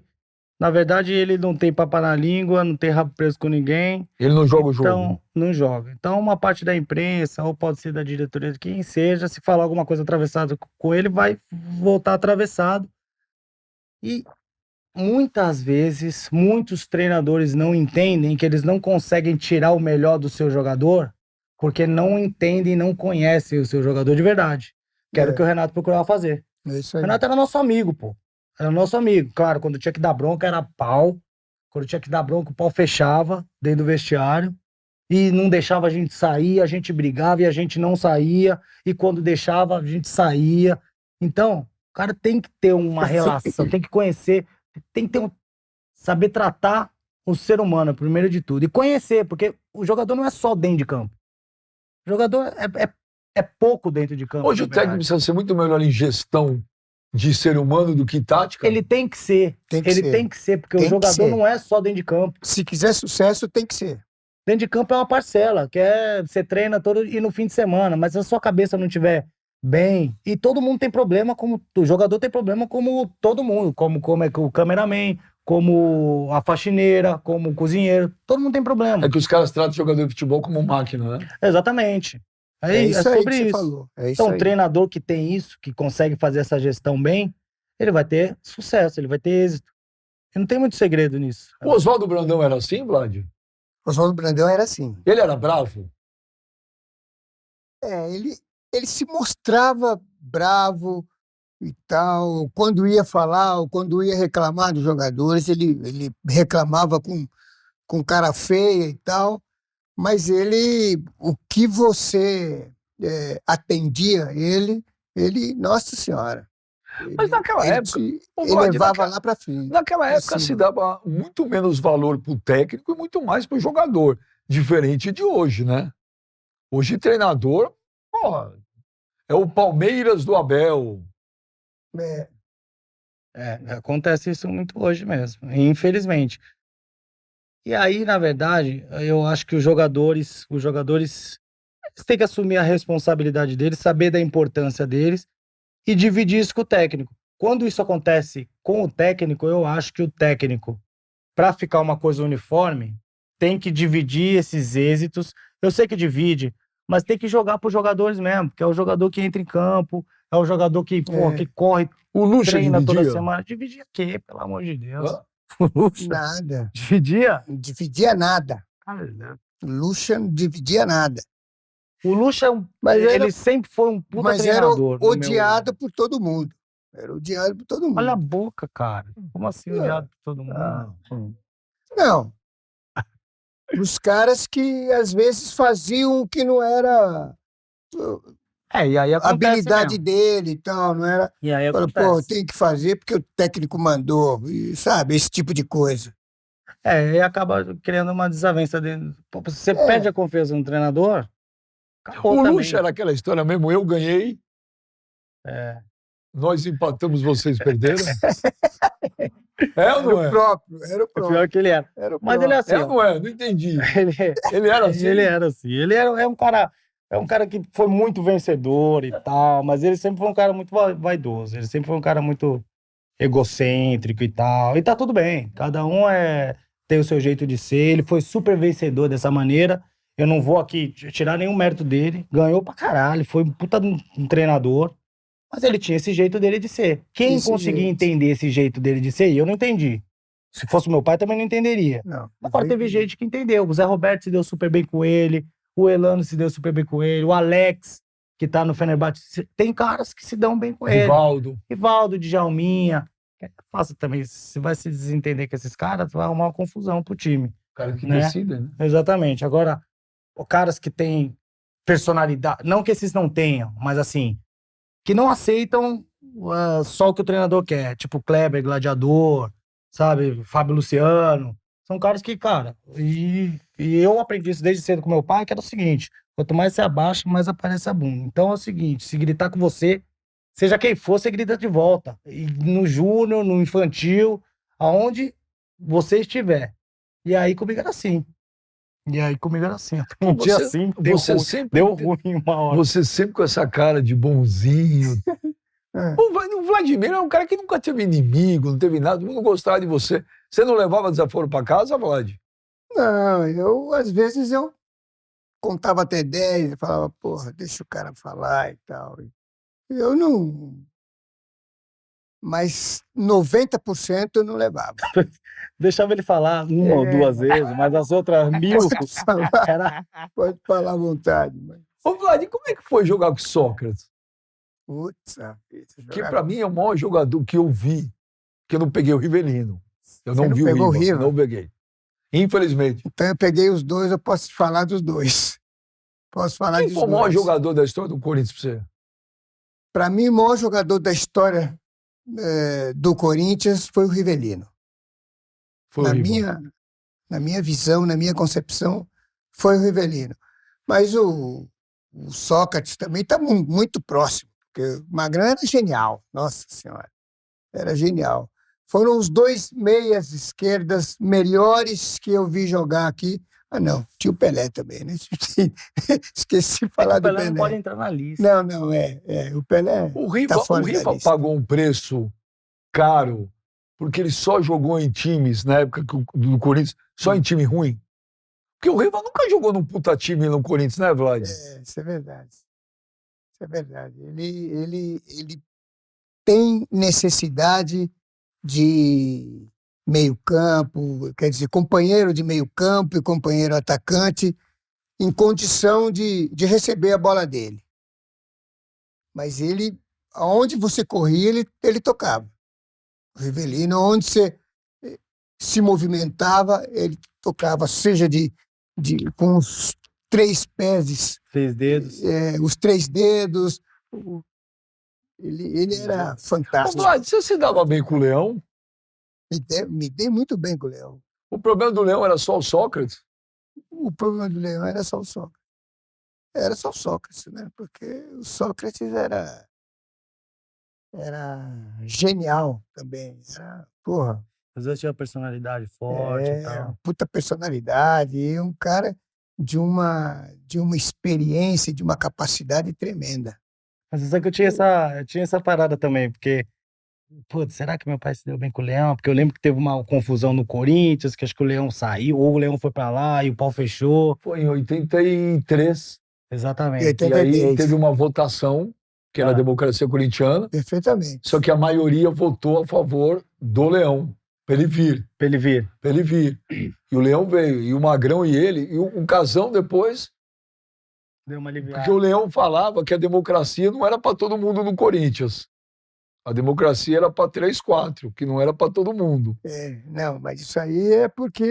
na verdade, ele não tem papo na língua, não tem rabo preso com ninguém. Ele não joga o jogo. Então, não joga. Então, uma parte da imprensa, ou pode ser da diretoria, de quem seja, se falar alguma coisa atravessada com ele, vai voltar atravessado. E muitas vezes, muitos treinadores não entendem que eles não conseguem tirar o melhor do seu jogador porque não entendem, não conhecem o seu jogador de verdade. Que era o que o Renato procurava fazer. É isso O aí. Renato era nosso amigo, pô. Era nosso amigo. Claro, quando tinha que dar bronca, era pau. Quando tinha que dar bronca, o pau fechava dentro do vestiário. e não deixava a gente sair, a gente brigava e a gente não saía, e quando deixava, a gente saía. Então, o cara tem que ter uma relação, tem que conhecer, tem que ter saber tratar o ser humano, primeiro de tudo, e conhecer, porque o jogador não é só dentro de campo. O jogador é pouco dentro de campo. Hoje o na verdade. técnico precisa ser muito melhor em gestão de ser humano do que tática. Ele tem que ser. Tem que Ele ser. tem que ser, porque Tem o que jogador ser. não é só dentro de campo. Se quiser sucesso, tem que ser. Dentro de campo é uma parcela, que você treina todo e no fim de semana, mas se a sua cabeça não estiver bem, e todo mundo tem problema, como o jogador tem problema como todo mundo, como é que o cameraman, como a faxineira, como o cozinheiro, todo mundo tem problema. É que os caras tratam o jogador de futebol como máquina, né? Exatamente. É isso aí sobre que você isso. falou. É isso Então, o aí. treinador que tem isso, que consegue fazer essa gestão bem, ele vai ter sucesso, ele vai ter êxito. E não tem muito segredo nisso. O Oswaldo Brandão era assim, Vlad? Oswaldo Brandão era assim. Ele era bravo? Ele se mostrava bravo e tal. Quando ia falar ou quando ia reclamar dos jogadores, ele reclamava com cara feia e tal. Mas o que você atendia ele, nossa senhora. Mas naquela ele época, te ô, Vlad, elevava lá para frente. Naquela época Assim, se dava muito menos valor pro técnico e muito mais pro jogador. Diferente de hoje, né? Hoje treinador, pô, é o Palmeiras do Abel. Acontece isso muito hoje mesmo, infelizmente. E aí, na verdade, eu acho que os jogadores eles têm que assumir a responsabilidade deles, saber da importância deles e dividir isso com o técnico. Quando isso acontece com o técnico, eu acho que o técnico, para ficar uma coisa uniforme, tem que dividir esses êxitos. Eu sei que divide, mas tem que jogar para os jogadores mesmo, porque é o jogador que entra em campo, é o jogador que, que corre, O Lucha treina toda dividia? semana. Dividia o quê, pelo amor de Deus? Hã? O Lucha nada. dividia? Não dividia nada. Lucha não dividia nada. O Lucha, Mas ele sempre foi um puta Mas era treinador. no odiado por todo mundo. Era odiado por todo mundo. Olha a boca, cara. Como assim odiado por todo mundo? Não. Os caras que às vezes faziam o que não era E aí a acontece habilidade mesmo. dele e tal, não era. E aí Fala, acontece. pô, tem que fazer porque o técnico mandou, e, sabe? Esse tipo de coisa. E acaba criando uma desavença dentro. Pô, se você perde a confiança no treinador, acabou O também. Lucha era aquela história mesmo, eu ganhei, nós empatamos, vocês perderam. É ou não Era é? o próprio, era o É próprio. pior que ele era. Era o Mas próprio. ele é assim, É ó. ou não é? Não entendi. Ele, Ele era assim? ele era assim. Ele é um cara que foi muito vencedor e tal, mas ele sempre foi um cara muito vaidoso. Ele sempre foi um cara muito egocêntrico e tal. E tá tudo bem. Cada um tem o seu jeito de ser. Ele foi super vencedor dessa maneira. Eu não vou aqui tirar nenhum mérito dele. Ganhou pra caralho. Foi um puta de um treinador. Mas ele tinha esse jeito dele de ser. Quem Esse conseguia jeito. entender esse jeito dele de ser, eu não entendi. Se fosse meu pai, também não entenderia. Não. Agora teve gente que entendeu. O Zé Roberto se deu super bem com ele. O Elano se deu super bem com ele. O Alex, que tá no Fenerbahçe. Tem caras que se dão bem com ele. Rivaldo. Rivaldo, Djalminha. É fácil também. Se vai se desentender com esses caras, vai arrumar uma confusão pro time. Cara que Né? decide, né? Exatamente. Agora, caras que têm personalidade, não que esses não tenham, mas assim, que não aceitam só o que o treinador quer. Tipo Kleber, Gladiador, sabe? Fábio Luciano. São caras que, cara, e eu aprendi isso desde cedo com meu pai, que era o seguinte: quanto mais você abaixa, mais aparece a bunda. Então é o seguinte, se gritar com você, seja quem for, você grita de volta. E no júnior, no infantil, aonde você estiver. E aí comigo era assim. Um dia assim, deu ruim uma hora. Você sempre com essa cara de bonzinho. O Vladimir é um cara que nunca teve inimigo, não teve nada, todo mundo gostava de você. Você não levava desaforo pra casa, Vlad? Não, às vezes eu contava até 10 e falava, porra, deixa o cara falar e tal. Eu não... Mas 90% eu não levava. Deixava ele falar uma ou duas vezes, mas as outras 1000 era... Pode falar à vontade. Mas... Ô, Vlad, como é que foi jogar com Sócrates? Putz, Que pra mim é o maior jogador que eu vi, que eu não peguei o Rivelino. Eu Você não não vi o pegou o Riva, Riva? não peguei. Infelizmente. Então eu peguei os dois, eu posso falar dos dois. Posso falar Quem dos foi o maior dois. jogador da história do Corinthians pra você? Para mim, o maior jogador da história do Corinthians foi o Rivelino. Foi o Riva. Na minha visão, na minha concepção, foi o Rivelino. Mas o Sócrates também está muito próximo, porque o Magrão era genial, nossa senhora, era genial. Foram os dois meias esquerdas melhores que eu vi jogar aqui. Ah, não, tinha o Pelé também, né? Esqueci de falar O do Pelé Pelé. não pode entrar na lista. Não, o Pelé O Riva, tá fora o da Riva lista. pagou um preço caro porque ele só jogou em times, na época do Corinthians, só em time ruim. Porque o Riva nunca jogou num puta time no Corinthians, né, Vlad? Isso é verdade. Isso é verdade. Ele tem necessidade de meio-campo, quer dizer, companheiro de meio-campo e companheiro atacante em condição de receber a bola dele. Mas ele, aonde você corria, ele tocava. O Rivelino, onde você se movimentava, ele tocava, seja com os 3 pés, 3 dedos. os 3 dedos. Ele era Ô, fantástico. Vlad, você se dava bem com o Leão? Me dei muito bem com o Leão. O problema do Leão era só o Sócrates? O problema do Leão era só o Sócrates. Era só o Sócrates, né? Porque o Sócrates era genial também. Porra, Os dois tinham personalidade forte e tal. puta personalidade, e um cara de uma experiência, de uma capacidade tremenda. Mas só que eu tinha essa parada também, porque, putz, será que meu pai se deu bem com o Leão? Porque eu lembro que teve uma confusão no Corinthians, que acho que o Leão saiu, ou o Leão foi pra lá e o pau fechou. Foi em 83. Exatamente. E aí 83. teve uma votação, que era a democracia corintiana, Perfeitamente. só que a maioria votou a favor do Leão, pra ele vir. Pra ele vir. Pra ele vir. E o Leão veio, e o Magrão e ele, e um casão depois, Deu uma aliviada. porque o Leão falava que a democracia não era para todo mundo no Corinthians. A democracia era para 3, 4, que não era para todo mundo. Não, mas isso aí é porque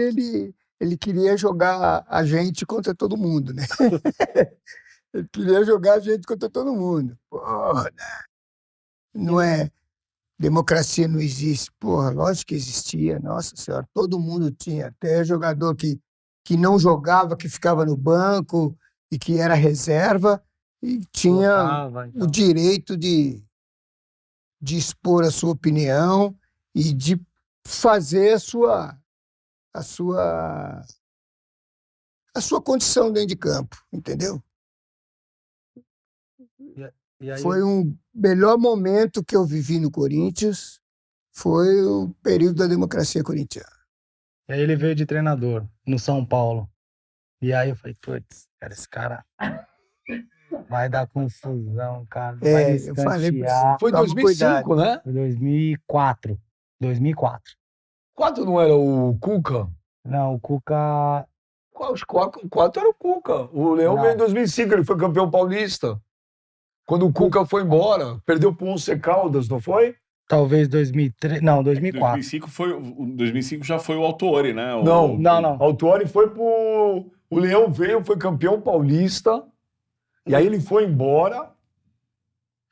ele queria jogar a gente contra todo mundo, né? Ele queria jogar a gente contra todo mundo. Porra, não é... Democracia não existe. Porra, lógico que existia. Nossa Senhora, todo mundo tinha. Até jogador que não jogava, que ficava no banco e que era reserva e tinha Votava, então. o direito de expor a sua opinião e de fazer a sua condição dentro de campo, entendeu? E aí, Foi um melhor momento que eu vivi no Corinthians, foi o período da democracia corintiana. e aí ele veio de treinador no São Paulo. E aí eu falei, putz, cara, esse cara vai dar confusão, cara. Vai Eu falei pra escantear. Foi em Toma 2005, né? Foi 2004. 2004. 4 não era o Cuca? Não, o Cuca... Os 4 era o Cuca. O Leão Não. veio em 2005, ele foi campeão paulista. Quando o Cuca foi embora, perdeu pro Once Caldas, não foi? Talvez 2003... Não, 2004. 2005 já foi o Autuori, né? Não. Não. O Autuori foi pro... O Leão veio, foi campeão paulista, e aí ele foi embora.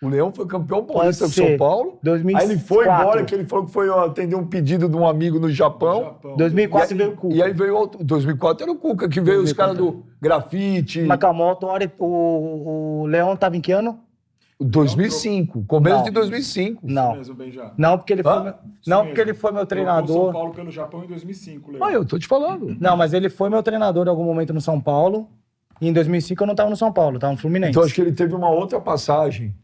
O Leão foi campeão paulista do São ser. Paulo. 2004. Aí ele foi embora, que ele falou que foi atender um pedido de um amigo no Japão. 2004 veio o Cuca. E aí veio... 2004 era o Cuca, que veio os caras do grafite. Mas calma, o Autuori, o Leão tava em que ano? 2005, começo Não. de 2005. Não. Mesmo, Benja. Não, porque ele foi, Hã? meu, Isso não mesmo. porque ele foi meu Trocou o São treinador. Paulo pelo Japão em 2005, Léo. Ah, eu tô te falando. Não, mas ele foi meu treinador em algum momento no São Paulo. E em 2005 eu não tava no São Paulo, eu tava no Fluminense. Então acho que ele teve uma outra passagem.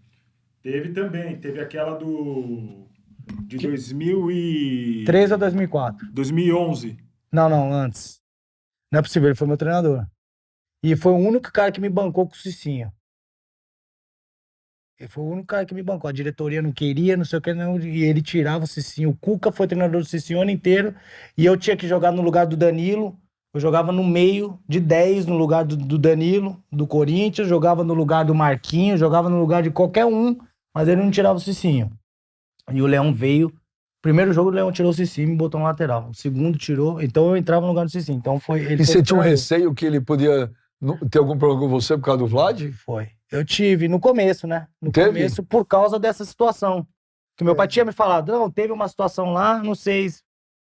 Teve também, teve aquela de 2000 e... 13 a 2004. 2011. Não, antes. Não é possível, ele foi meu treinador. E foi o único cara que me bancou com o Cicinho. Ele foi o único cara que me bancou. A diretoria não queria, não sei o que, não, e ele tirava o Cicinho. O Cuca foi treinador do Cicinho o ano inteiro. E eu tinha que jogar no lugar do Danilo. Eu jogava no meio de 10 no lugar do Danilo, do Corinthians. Jogava no lugar do Marquinhos, jogava no lugar de qualquer um. Mas ele não tirava o Cicinho. E o Leão veio Primeiro jogo o Leão tirou o Cici e me botou no lateral. O segundo tirou, então eu entrava no lugar do Cici. Então foi ele. E foi você o tinha um treinador. receio que ele podia ter algum problema com você por causa do Vlad? Foi. Eu tive no começo, né? No Teve? começo por causa dessa situação. Que meu pai tinha me falado, não, teve uma situação lá, não sei,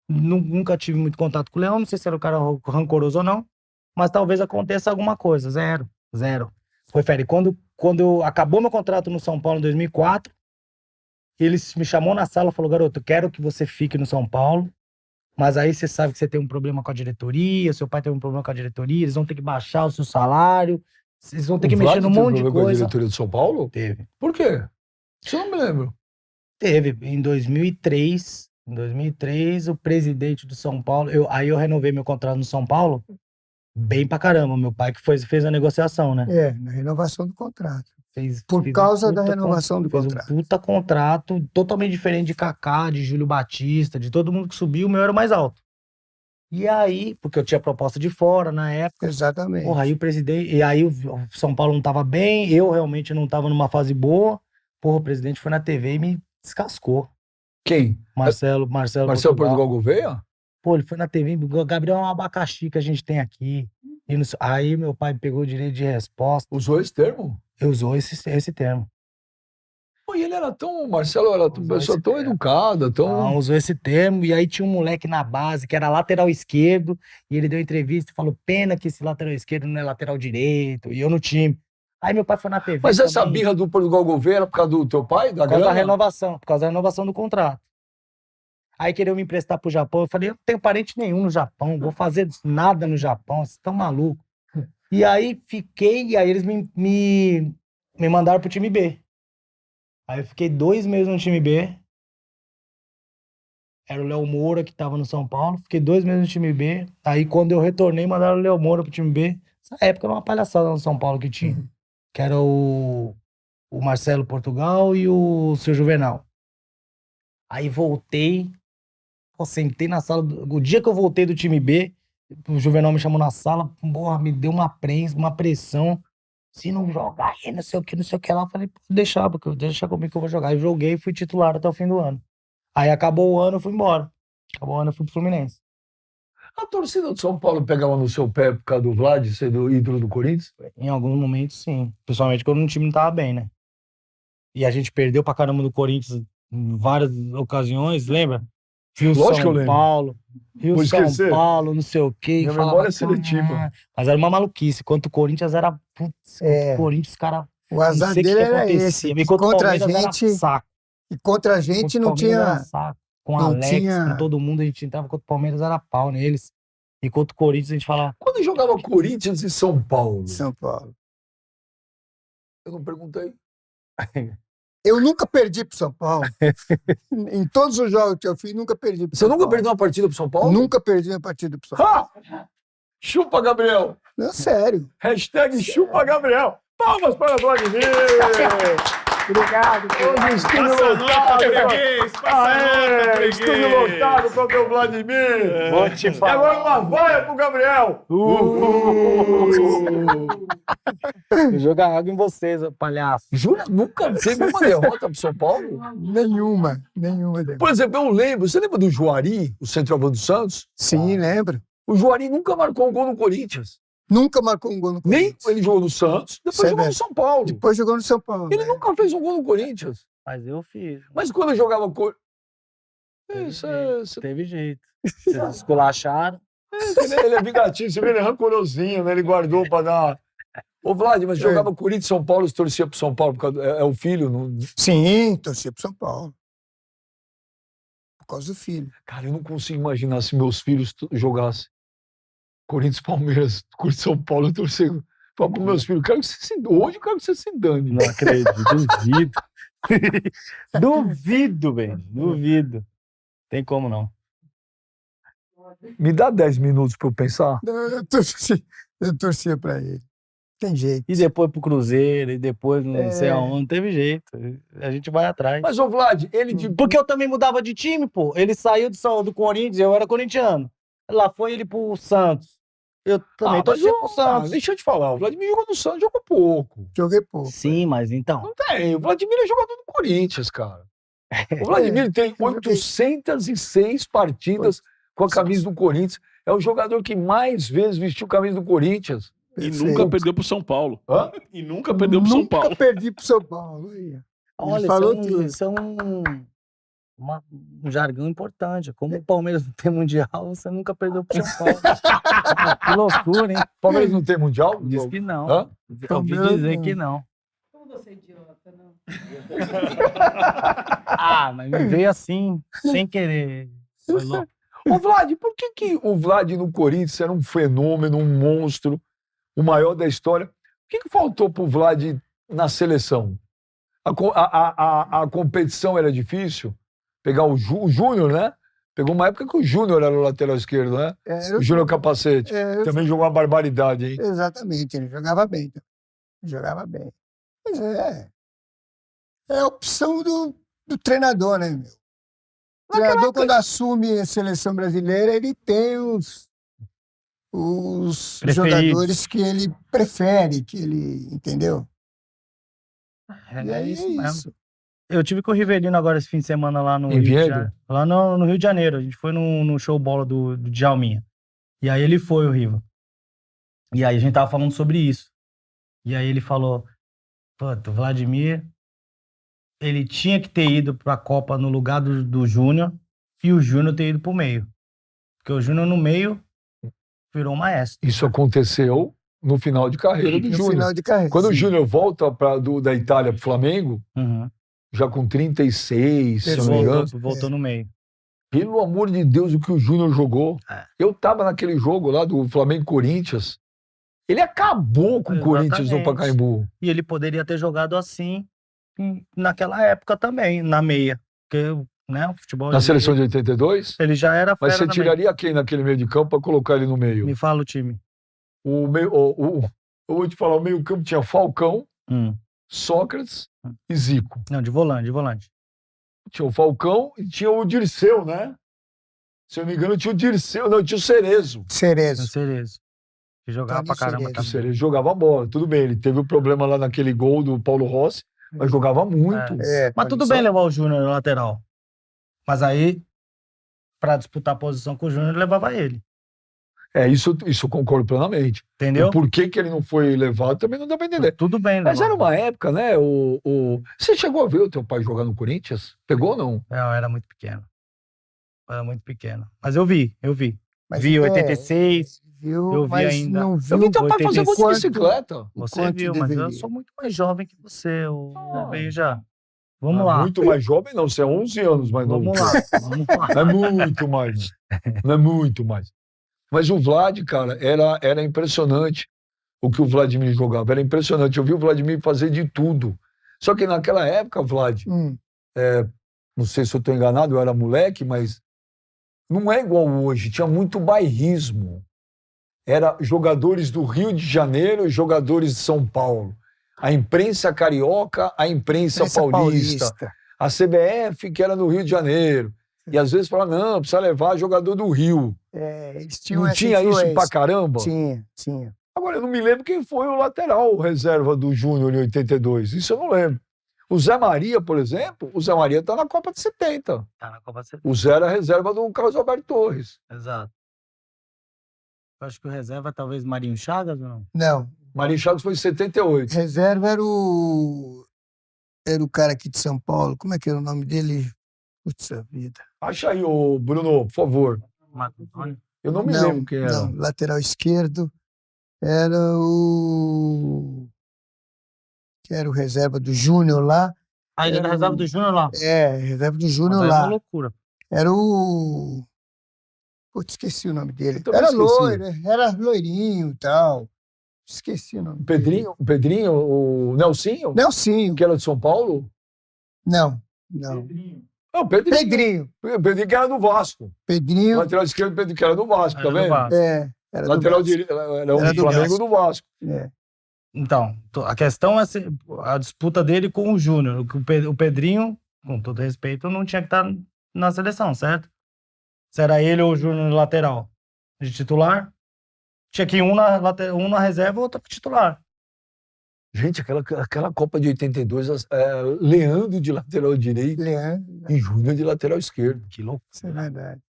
nunca tive muito contato com o Leão, não sei se era o cara rancoroso ou não, mas talvez aconteça alguma coisa. Zero. Foi férias. Quando acabou meu contrato no São Paulo em 2004, ele me chamou na sala e falou, garoto, eu quero que você fique no São Paulo, mas aí você sabe que você tem um problema com a diretoria, seu pai tem um problema com a diretoria, eles vão ter que baixar o seu salário, vocês vão ter que mexer num monte de Com a coisa. diretoria de São Paulo? Teve. Por quê? Isso eu não me lembro. Teve. Em 2003, o presidente do São Paulo, aí eu renovei meu contrato no São Paulo, bem pra caramba, meu pai que fez a negociação, né? Na renovação do contrato. Fez Por um causa da puta renovação do fez contrato. um puta contrato, totalmente diferente de Kaká, de Júlio Batista, de todo mundo que subiu, o meu era o mais alto. E aí, porque eu tinha proposta de fora na época, Exatamente. porra, aí o presidente, e aí o São Paulo não tava bem, eu realmente não tava numa fase boa, porra, o presidente foi na TV e me descascou. Quem? Marcelo Portugal Gouveia? Pô, ele foi na TV, Gabriel é um abacaxi que a gente tem aqui. E aí meu pai pegou o direito de resposta. Usou esse termo? Usou esse termo. Pô, e ele era tão... Marcelo era uma pessoa tão educada, tão... Não, usou esse termo. E aí tinha um moleque na base que era lateral esquerdo. E ele deu entrevista e falou, pena que esse lateral esquerdo não é lateral direito. E eu no time. Aí meu pai foi na TV. Mas essa também, birra do Portugal Gouveia era por causa do teu pai, da por causa da grana? renovação. Por causa da renovação do contrato. Aí queriam me emprestar pro Japão. Eu falei, eu não tenho parente nenhum no Japão. Não vou fazer nada no Japão. Vocês estão malucos. E aí fiquei, e aí eles me mandaram pro time B. Aí eu fiquei 2 meses no time B. Era o Léo Moura que tava no São Paulo. Fiquei 2 meses no time B. Aí quando eu retornei, mandaram o Léo Moura pro time B. Nessa época era uma palhaçada no São Paulo que tinha. Que era o Marcelo Portugal e o seu Juvenal. Aí voltei, sentei na sala. O dia que eu voltei do time B, o Juvenal me chamou na sala, porra, me deu uma pressão. Se não jogar aí, não sei o que lá. Eu falei, deixa comigo que eu vou jogar. Aí joguei e fui titular até o fim do ano. Aí acabou o ano, eu fui embora. Acabou o ano, eu fui pro Fluminense. A torcida do São Paulo pegava no seu pé por causa do Vlad, sendo ídolo do Corinthians? Em alguns momentos, sim. Principalmente quando o time não tava bem, né? E a gente perdeu pra caramba do Corinthians em várias ocasiões, lembra? Rio Lógico que eu São lembro. Paulo, Rio Vou São esquecer. Paulo, não sei o quê. Minha falava, memória é seletiva. "Caralho". Mas era uma maluquice. Enquanto o Corinthians era. Putz, É. o Corinthians, cara. O azar não sei o dele que era acontecia. esse. Que Enquanto o contra a Palmeiras gente, era saco. e contra a gente Contra o não Palmeiras era tinha. saco. Com não Alex, tinha- com todo mundo, a gente entrava contra o Palmeiras, era pau neles. Enquanto o Corinthians, a gente falava. Quando jogava Corinthians e São Paulo, São Paulo. eu não perguntei. Eu nunca perdi pro São Paulo. Em todos os jogos que eu fiz, nunca perdi pro Você São nunca Paulo. perdeu uma partida pro São Paulo? Nunca perdi uma partida pro São Paulo. Ha! Chupa, Gabriel! Não, sério. Hashtag chupa, Gabriel! Palmas para o Vladimir! Obrigado. Hoje estúdio Passa a nota, lotado! freguês! Passa a nota, Aê, estúdio freguês! lotado com o teu Vladimir! Vou te E agora uma vaia pro Gabriel! Eu jogar água em vocês, ô palhaço. Jura? Nunca teve uma derrota pro São Paulo? Nenhuma delas. Por exemplo, eu lembro, você lembra do Juari, o centroavante do Santos? Sim, lembro. O Juari nunca marcou um gol no Corinthians. Nunca marcou um gol no Nem Corinthians. ele jogou no Santos, depois Isso é jogou no verdade. São Paulo. Depois jogou no São Paulo. Ele nunca fez um gol no Corinthians. Mas eu fiz. Mas quando jogava Corinthians. Teve Isso jeito, teve jeito. Vocês esculacharam. ele é vingativo, você vê, ele é rancorosinho, né? Ele guardou pra dar. Ô, Vlad, mas jogava Corinthians e São Paulo, você torcia pro São Paulo, porque é o filho. Não... Sim, torcia pro São Paulo. Por causa do filho. Cara, eu não consigo imaginar se meus filhos jogassem Corinthians, Palmeiras, Corinthians, São Paulo, eu torcia. Falo pros meus filhos, hoje eu quero que você se dane. Não acredito, duvido. Duvido, velho. Duvido. Tem como não. Me dá 10 minutos pra eu pensar. Eu torcia pra ele. Tem jeito. E depois pro Cruzeiro, e depois não sei aonde, não teve jeito. A gente vai atrás. Mas, ô, Vlad, ele de. Porque eu também mudava de time, pô. Ele saiu do Corinthians, eu era corintiano. Lá foi ele pro Santos. Eu também torcia pro Santos. Deixa eu te falar, o Vladimir jogou no Santos, jogou pouco. Joguei pouco. Sim, mas então. Não tem, o Vladimir é jogador do Corinthians, cara. O Vladimir tem 806 partidas com a camisa do Corinthians. É o jogador que mais vezes vestiu a camisa do Corinthians. E Perfeito. nunca perdeu pro São Paulo. Hã? E nunca perdeu pro São Paulo. Nunca perdi pro São Paulo. Aí. Olha, falou tudo. isso é um jargão importante. Como o Palmeiras não tem Mundial, você nunca perdeu pro São Paulo. Que loucura, hein? Palmeiras não tem Mundial? Diz que não. Hã? Ouvi Palmeiras dizer não. que não. Como você é idiota, não? Ah, mas me veio assim, sem querer. Foi louco. Ô, Vlad, por que o Vlad no Corinthians era um fenômeno, um monstro, o maior da história? O que faltou pro Vlad na seleção? A competição era difícil? Pegar o Júnior, né? Pegou uma época que o Júnior era o lateral esquerdo, né? O Júnior Capacete. Também jogou uma barbaridade, hein? Exatamente, ele jogava bem. Jogava bem. Mas é a opção do treinador, né, meu? O treinador, quando assume a seleção brasileira, ele tem os jogadores que ele prefere, que ele, entendeu? E É aí isso mesmo. Eu tive com o Rivelino agora esse fim de semana lá no Em Rio de Viedo? Janeiro. Lá no Rio de Janeiro. A gente foi no show bola do Djalminha. E aí ele foi, o Riva. E aí a gente tava falando sobre isso. E aí ele falou, puta, o Vladimir, ele tinha que ter ido pra Copa no lugar do Júnior e o Júnior ter ido pro meio. Porque o Júnior no meio virou um maestro. Isso aconteceu no final de carreira do No Júnior. final de carreira. Quando o sim. Júnior volta da Itália pro Flamengo, Uhum. já com 36, se eu não me engano, Voltou no meio. pelo amor de Deus, o que o Júnior jogou. É. Eu tava naquele jogo lá do Flamengo-Corinthians. Ele acabou com o Corinthians no Exatamente. Pacaembu. E ele poderia ter jogado assim naquela época também, na meia. Porque, né, o futebol... Na seleção de 82. Ele já era Mas fera você na tiraria quem naquele meio de campo para colocar ele no meia. meio? Me fala o time. Eu vou te falar, o meio campo tinha Falcão, Hum. Sócrates e Zico. Não, de volante. Tinha o Falcão e tinha o Dirceu, né? Se eu não me engano, tinha o Dirceu. Não, tinha o Cerezo. No Cerezo. Cerezo. Que jogava Tony pra caramba Cerezo. O também. Cerezo jogava bola. Tudo bem, ele teve o problema lá naquele gol do Paulo Rossi, mas jogava muito. Mas tudo bem levar o Júnior no lateral. Mas aí, pra disputar a posição com o Júnior, levava ele. Isso eu concordo plenamente. Entendeu? O porquê que ele não foi levado também não dá pra entender. Tudo bem, Mas levava. era uma época, né? Você chegou a ver o teu pai jogar no Corinthians? Pegou ou não? Eu era muito pequeno. Mas eu vi. Mas Vi é, 86. Viu, eu vi mas ainda. não Eu viu vi teu pai fazer gol de quanto- bicicleta. Você quanto viu, mas eu deveria. sou muito mais jovem que você. Eu Ah. veio já. Vamos lá. Muito mais jovem não, você é 11 anos mais novo. Vamos lá. Vamos lá. Não é muito mais. Não é muito mais. Mas o Vlad, cara, era impressionante o que o Vladimir jogava. Era impressionante. Eu vi o Vladimir fazer de tudo. Só que naquela época, Vlad, não sei se eu estou enganado, eu era moleque, mas não é igual hoje. Tinha muito bairrismo. Era jogadores do Rio de Janeiro e jogadores de São Paulo. A imprensa carioca, a imprensa paulista. A CBF, que era no Rio de Janeiro. E às vezes falava, não, precisa levar jogador do Rio. Eles tinham Não essa tinha isso pra influência. caramba? Tinha. Agora, eu não me lembro quem foi o lateral reserva do Júnior em 82. Isso eu não lembro. O Zé Maria, por exemplo, o Zé Maria tá na Copa de 70. Tá na Copa C. O Zé era reserva do Carlos Alberto Torres. Exato. Eu acho que o reserva talvez Marinho Chagas ou não? Não, Marinho Chagas foi em 78. reserva era o cara aqui de São Paulo. Como é que era o nome dele? Putz, a vida. Acha aí, ô Bruno, por favor. Marco Antônio? Eu não me lembro quem era. Não, lateral esquerdo era o... que era o reserva do Júnior lá. Ah, ele era reserva do Júnior lá. Reserva do Mas Júnior aí é uma lá. loucura. Era o... Putz, esqueci o nome dele. também Era esqueci. loiro, era loirinho e tal. Esqueci o nome. O Pedrinho, o Nelsinho, Nelsinho. que era de São Paulo. Não. Não, o Pedrinho. Pedrinho. O Pedrinho que era do Vasco. Pedrinho. Lateral esquerdo, Pedrinho que era do Vasco, tá Era do vendo? Vasco. Era Lateral do Vasco. direito, era Era o do Flamengo Vasco. do Vasco. Então, a questão é a disputa dele com o Júnior. O Pedrinho, com todo respeito, não tinha que estar na seleção, certo? Se era ele ou o Júnior no lateral de titular, tinha que ir um na reserva e outro titular. Gente, aquela Copa de 82, Leandro de lateral direito Leandro, e Júnior de lateral esquerdo. Que louco. isso é verdade.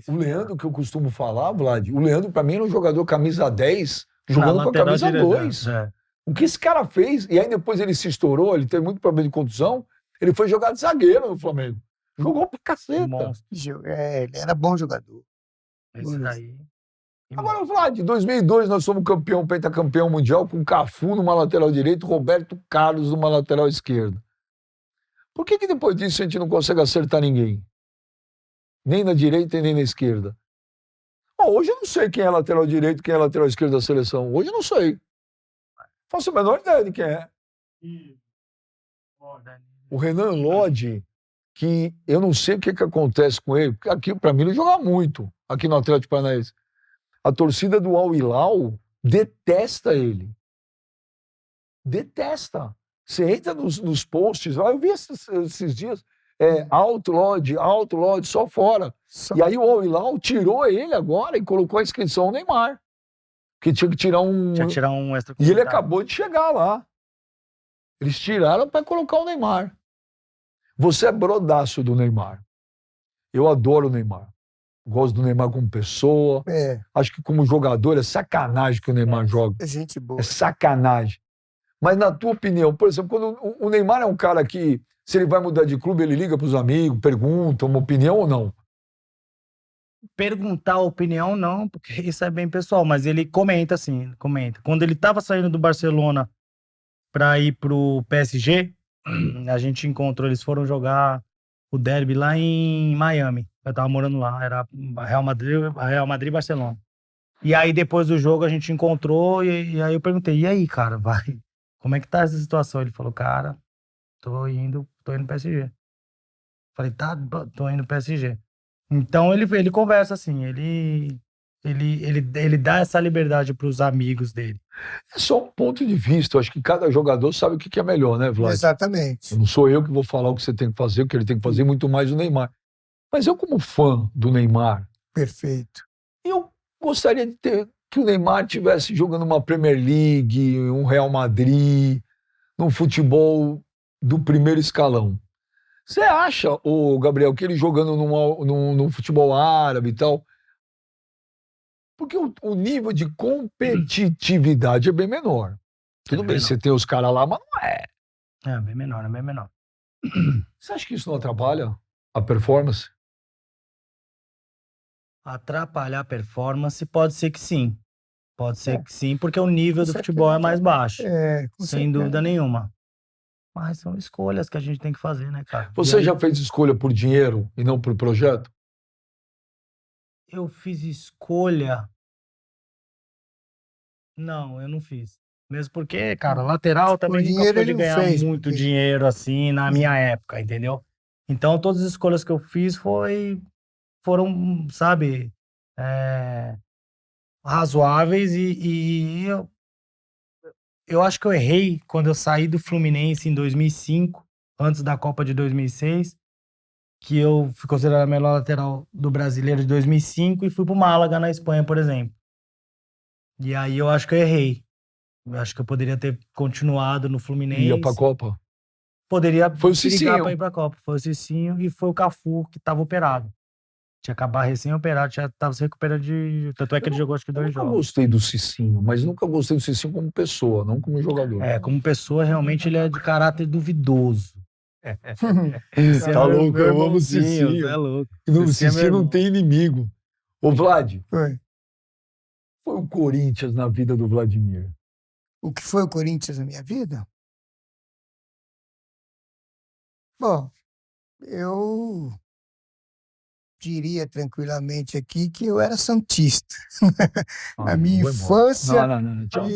O Leandro, que eu costumo falar, Vlad, o Leandro, pra mim, era um jogador camisa 10, Na jogando com a lateral camisa direita, 2. é. O que esse cara fez, e aí depois ele se estourou, ele teve muito problema de contusão, ele foi jogar de zagueiro no Flamengo. Jogou pra caceta. Monstro. Ele era bom jogador. Esse daí. Agora, Vlad, em 2002 nós somos campeão, pentacampeão mundial, com Cafu numa lateral direita, Roberto Carlos numa lateral esquerda. Por que depois disso a gente não consegue acertar ninguém? Nem na direita e nem na esquerda. Hoje eu não sei quem é lateral direito e quem é lateral esquerdo da seleção. Hoje eu não sei. Faço a menor ideia de quem é. O Renan Lodge, que eu não sei o que acontece com ele, porque aqui, pra mim, ele joga muito, aqui no Atlético Paranaense. A torcida do Al Hilal detesta ele. Detesta. Você entra nos posts, eu vi esses dias, Alto Lodge, só fora. Só- E aí o Al Hilal tirou ele agora e colocou a inscrição no Neymar. Que tinha que tirar um... Tinha que tirar um extra. E ele acabou de chegar lá. Eles tiraram para colocar o Neymar. Você é brodaço do Neymar. Eu adoro o Neymar. Gosto do Neymar como pessoa. Acho que como jogador é sacanagem que o Neymar joga. É gente boa. É sacanagem. Mas na tua opinião, por exemplo, quando o Neymar é um cara que, se ele vai mudar de clube, ele liga para os amigos, pergunta uma opinião ou não? Perguntar a opinião, não, porque isso é bem pessoal, mas ele comenta assim, comenta. Quando ele tava saindo do Barcelona para ir pro PSG, a gente encontrou, eles foram jogar o derby lá em Miami. Eu tava morando lá, era Real Madrid e Barcelona. E aí depois do jogo a gente encontrou e aí eu perguntei, e aí, cara, vai? Como é que tá essa situação? Ele falou, cara, tô indo pro PSG. Falei, tá, tô indo pro PSG. Então ele conversa assim, ele dá essa liberdade pros amigos dele. É só um ponto de vista. Eu acho que cada jogador sabe o que é melhor, né, Vlad? Exatamente. Não sou eu que vou falar o que você tem que fazer, o que ele tem que fazer, muito mais o Neymar. Mas eu, como fã do Neymar, Perfeito. eu gostaria de ter que o Neymar estivesse jogando uma Premier League, um Real Madrid, num futebol do primeiro escalão. Você acha, Gabriel, que ele jogando num futebol árabe e tal? Porque o nível de competitividade é bem menor. Tudo bem, menor. você tem os caras lá, mas não é. É bem menor, é bem menor. Você acha que isso não atrapalha a performance? Atrapalhar a performance, pode ser que sim. Pode ser É. que sim, porque o nível Com do certeza. futebol é mais baixo. Com Sem certeza. dúvida nenhuma. Mas são escolhas que a gente tem que fazer, né, cara? Você E aí, já fez escolha por dinheiro e não por projeto? eu fiz escolha. Não, eu não fiz. Mesmo porque, cara, lateral também nunca dinheiro foi ele de não ganhar fez, muito porque- dinheiro assim na minha época, entendeu? Então todas as escolhas que eu fiz foram, sabe, razoáveis e eu acho que eu errei quando eu saí do Fluminense em 2005, antes da Copa de 2006, que eu fui considerado a melhor lateral do Brasileiro de 2005 e fui pro Málaga na Espanha, por exemplo. E aí eu acho que eu errei. Eu acho que eu poderia ter continuado no Fluminense. Ia pra Copa? Poderia Foi o brigar Cicinho. pra ir pra Copa. Foi o Cicinho e foi o Cafu, que tava operado. Tinha acabado recém-operado, já tava se recuperando de... Tanto é que ele jogou acho que Eu 2 nunca jogos. gostei do Cicinho, mas nunca gostei do Cicinho como pessoa, não como jogador. Como pessoa, realmente ele é de caráter duvidoso. Tá louco, eu amo o Cicinho. É louco. O Cicinho é Cicinho meu não irmão. tem inimigo. Ô, Vlad, Foi. foi o Corinthians na vida do Vladimir. O que foi o Corinthians na minha vida? Bom, eu diria tranquilamente aqui que eu era santista. Na minha vou embora. infância Não, tchau.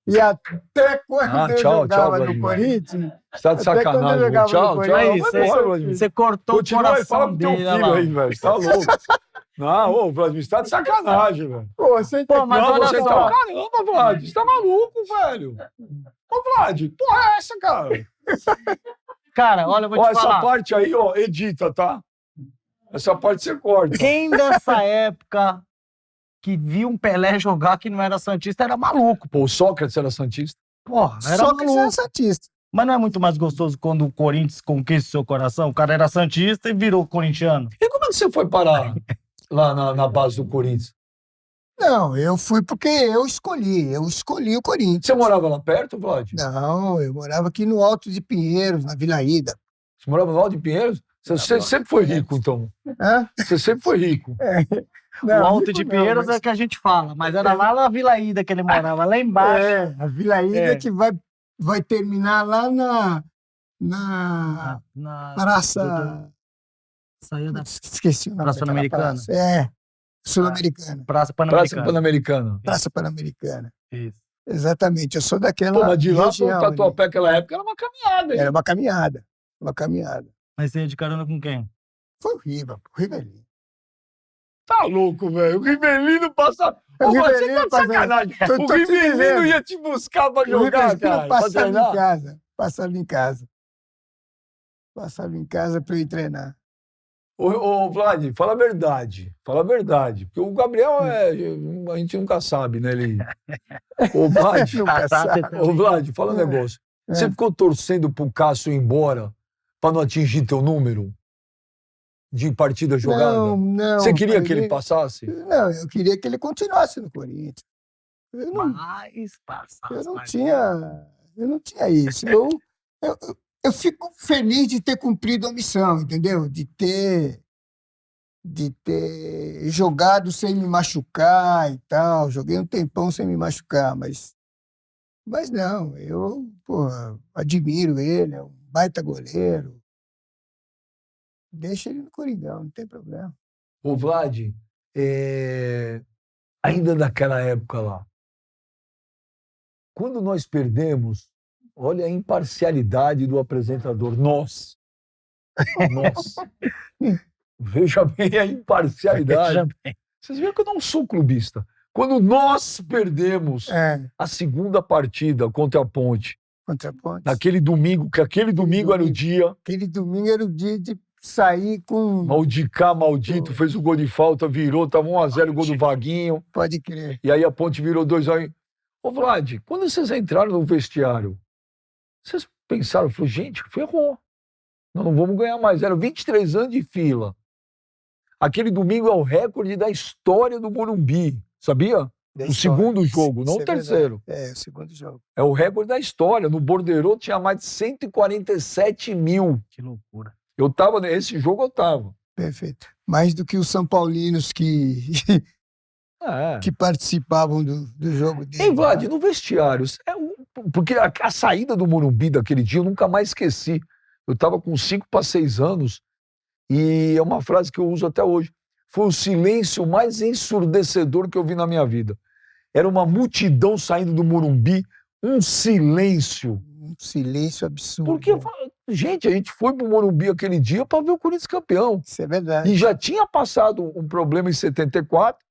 e até quando eu tchau, jogava no Vladimir. Corinthians, Você tá de Até quando eu sacanagem. jogava Tchau, no tchau. Aí, Vai você- embora, Vladimir. Você cortou Continua o aí, fala coração pro teu dele, olha filho lá. aí, velho. Você tá louco. Não, ô, Vladimir, você tá de sacanagem, velho. pô, você Pô, mas Não, olha você só. tá... Caramba, Vlad, você tá maluco, velho. Ô, Vlad, porra é essa, cara? Cara, olha, eu vou Ó, te essa falar. parte aí, ó, edita, tá? Essa parte você corta. Quem dessa época que via um Pelé jogar que não era santista era maluco. Pô, o Sócrates era santista. Porra, era Só que maluco. é santista. Mas não é muito mais gostoso quando o Corinthians conquista o seu coração? O cara era santista e virou corintiano. E como é que você foi parar lá na base do Corinthians? Não, eu fui porque eu escolhi o Corinthians. Você morava lá perto, Vlad? Não, eu morava aqui no Alto de Pinheiros, na Vila Ida. Você morava no Alto de Pinheiros? Você sempre foi rico, então. Hã? Você sempre foi rico. O Alto de Pinheiros é o que a gente fala, mas era lá na Vila Ida que ele morava, lá embaixo. A Vila Ida É. que vai terminar lá na Praça... Saía da Esqueci o nome Praça daquela Pan-Americana? praça. É, Sul-Americana. Praça Praça Pan-Americana. Pan-Americana. Praça Pan-Americana. Isso. Exatamente, eu sou daquela Pô, mas de lá região pro ali. Tatuapé naquela época era uma caminhada, hein? Era uma caminhada, uma caminhada. Mas você ia de carona com quem? Foi o Rivelino. Tá louco, velho. O Rivelino passa... O Ô, você Rivelino tá de passa- sacanagem. Tô O te Rivelino dizendo. ia te buscar pra O jogar, Rivelino cara. Pra passava treinar. em casa. Passava em casa. Passava em casa para eu ir treinar. Ô, Vlad, fala a verdade. Fala a verdade. Porque o Gabriel a gente nunca sabe, né? Ele... Ô, Vlad, Nunca sabe. ô, Vlad, fala um É. negócio. É. Você ficou torcendo pro Cássio ir embora pra não atingir teu número de partida jogada? Não. Você queria que ele passasse? Não, eu queria que ele continuasse no Corinthians. Eu não, Mais passado. eu não tinha isso. Eu fico feliz de ter cumprido a missão, entendeu? De ter jogado sem me machucar e tal. Joguei um tempão sem me machucar, mas não, eu admiro ele, é um baita goleiro. Deixa ele no Coringão, não tem problema. Ô, Vlad, ainda naquela época lá, quando nós perdemos, olha a imparcialidade do apresentador. Nós. Veja bem a imparcialidade. Veja bem. Vocês viram que eu não sou clubista. Quando nós perdemos É, a segunda partida contra a Ponte, contra a Ponte. naquele domingo, que aquele domingo era o dia, Aquele domingo era o dia de sair com... Maldicá, maldito, fez o gol de falta, virou, tava 1-0 o gol do Vaguinho, Pode crer. e aí a Ponte virou 2-1. Ô, Vlad, quando vocês entraram no vestiário, vocês pensaram, falou, gente, ferrou. Nós não vamos ganhar mais. Eram 23 anos de fila. Aquele domingo é o recorde da história do Morumbi, sabia? O segundo jogo, não o terceiro. É, o segundo jogo. É o recorde da história. No Bordeiro tinha mais de 147 mil. Que loucura. Eu tava, nesse jogo eu tava. Perfeito. Mais do que os São Paulinos que participavam do jogo dele. Ei, Vlad, no vestiário, porque a saída do Morumbi daquele dia eu nunca mais esqueci. Eu tava com 5 para 6 anos e é uma frase que eu uso até hoje. Foi o silêncio mais ensurdecedor que eu vi na minha vida. Era uma multidão saindo do Morumbi, um silêncio. Um silêncio absurdo. Porque, gente, a gente foi pro Morumbi aquele dia para ver o Corinthians campeão. Isso é verdade. E já tinha passado um problema em 74,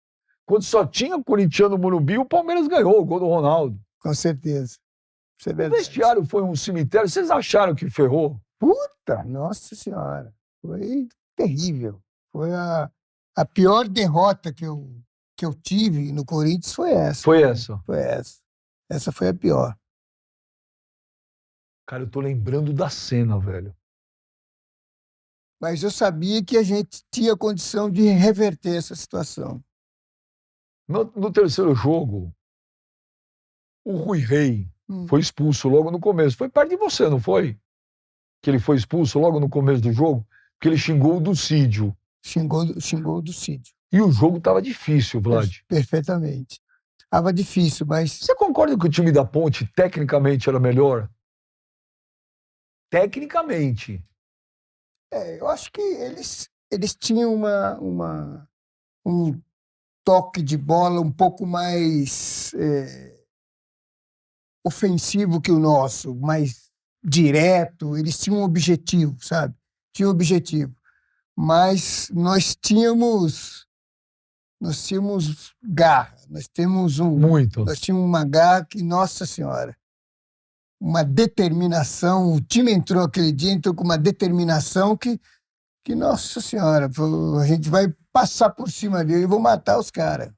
quando só tinha corintiano no Morumbi, o Palmeiras ganhou o gol do Ronaldo. Com certeza. Isso é O verdade. vestiário foi um cemitério. Vocês acharam que ferrou? Puta, nossa senhora. Foi terrível. Foi a pior derrota que eu tive no Corinthians foi essa. Foi essa. Foi essa. Essa foi a pior. Cara, eu tô lembrando da cena, velho. Mas eu sabia que a gente tinha condição de reverter essa situação. No terceiro jogo, o Rui Rei foi expulso logo no começo. Foi perto de você, não foi? Que ele foi expulso logo no começo do jogo, porque ele xingou o Ducídio. Xingou o Ducídio. E o jogo tava difícil, Vlad. Perfeitamente. Tava difícil, mas Você concorda que o time da Ponte, tecnicamente, era melhor? Tecnicamente. eu acho que eles tinham um toque de bola um pouco mais ofensivo que o nosso, mais direto. Eles tinham um objetivo, sabe? Tinham um objetivo. Mas nós tínhamos garra. Nós tínhamos uma garra que, nossa senhora, uma determinação. O time entrou aquele dia, entrou com uma determinação que nossa senhora, a gente vai passar por cima dele e vou matar os caras.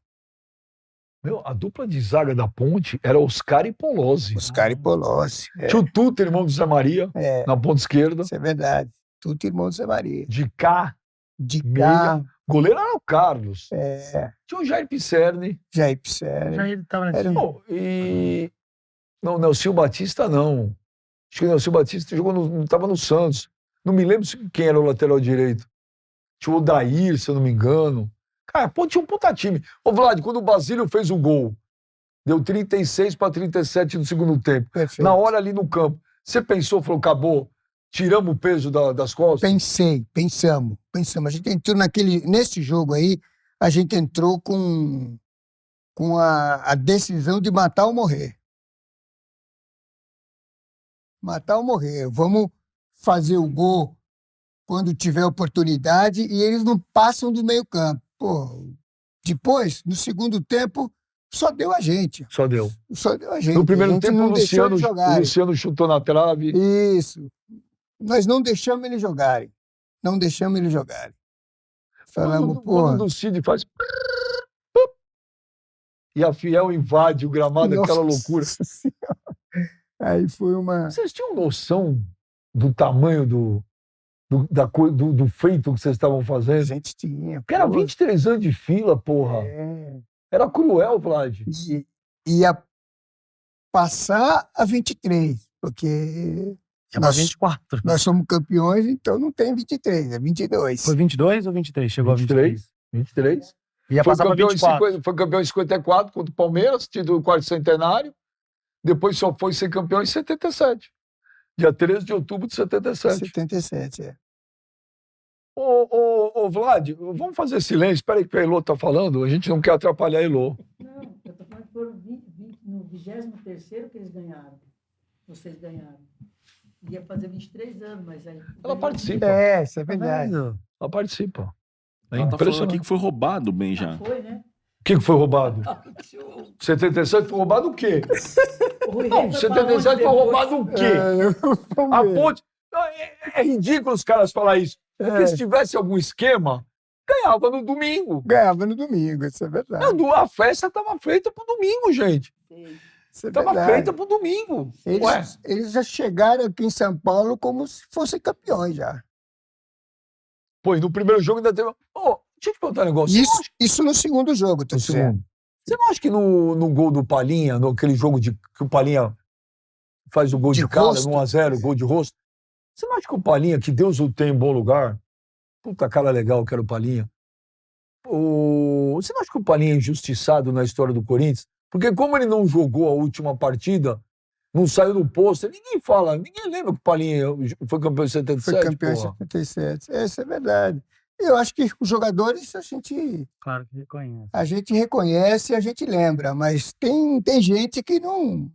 Meu, a dupla de zaga da Ponte era Oscar e Polozzi. Oscar e Polozzi. Tinha o Tuta, irmão do Zé Maria, na ponta esquerda. Isso é verdade. Tudo irmão do Zé Maria. De cá, De meia. cá, Goleiro era o Carlos. é, Tinha o Jair Pisserni. Jair Pisserni. Já ele tava nesse Era um- time. Bom, e... Não, Nelson Batista não. Acho que o Nelson Batista estava no Santos. Não me lembro quem era o lateral direito. Tinha o Odair, se eu não me engano. Cara, pô, tinha um puta time. Ô, Vlad, quando o Basílio fez o gol, deu 36-37 no segundo tempo. Perfeito. Na hora ali no campo, você pensou, falou, acabou, tiramos o peso das costas? Pensamos. A gente entrou nesse jogo aí, a gente entrou com a decisão de matar ou morrer. Matar ou morrer. Vamos fazer o gol quando tiver oportunidade e eles não passam do meio campo. Pô, depois, no segundo tempo, só deu a gente. Só deu. Só deu a gente. No A primeiro gente tempo, não o deixou eles jogarem. Luciano chutou na trave. Isso. Nós não deixamos eles jogarem. Não deixamos eles jogarem. Falamos, Quando o Cid faz... E a Fiel invade o gramado, aquela loucura. Nossa Senhora. Aí foi uma... Vocês tinham noção do tamanho do feito que vocês estavam A fazendo? gente tinha. Porque era pô. 23 anos de fila, porra. É. Era cruel, Vlad. E ia passar a 23, porque Já pra nós, 24. nós somos campeões, então não tem 23, é 22. Foi 22 ou 23? Chegou a 23. 23. Ia Foi passar pra campeão, 24. foi campeão em 54 contra o Palmeiras, título do quarto centenário. Depois só foi ser campeão em 77. Dia 13 de outubro de 77. 77, é. Ô, Vlad, vamos fazer silêncio. Espera aí que a Elô tá falando. A gente não quer atrapalhar a Elô. Não, eu tô falando que foram no 23º que eles ganharam. Vocês ganharam. Ia fazer 23 anos, mas aí... Ela participa. Isso é verdade. Ela participa. É Ela tá falando impressionante. aqui que foi roubado bem já. Foi, né? O que foi roubado? 77 foi roubado o quê? Não, 77 foi roubado o quê? A ponte. Não, é ridículo os caras falar isso. Porque se tivesse algum esquema, ganhava no domingo. Ganhava no domingo, isso é verdade. Não, a festa estava feita pro domingo, gente. Isso é Estava verdade. feita pro domingo. Ué, Eles já chegaram aqui em São Paulo como se fossem campeões já. pô, e no primeiro jogo ainda teve. Ô, deixa eu te perguntar um negócio. Isso no segundo jogo, tô No dizendo. segundo. Você não acha que no gol do Palinha, naquele jogo que o Palinha faz o gol de cara, rosto? no 1-0, gol de rosto, você não acha que o Palinha, que Deus o tem em bom lugar, puta cara legal que era o Palinha, você não acha que o Palinha é injustiçado na história do Corinthians? Porque como ele não jogou a última partida, não saiu no pôster, ninguém lembra que o Palinha foi campeão em 77, Foi campeão em porra. 77. Isso é verdade. Eu acho que os jogadores Claro que reconhece. a gente reconhece e a gente lembra, mas tem gente que não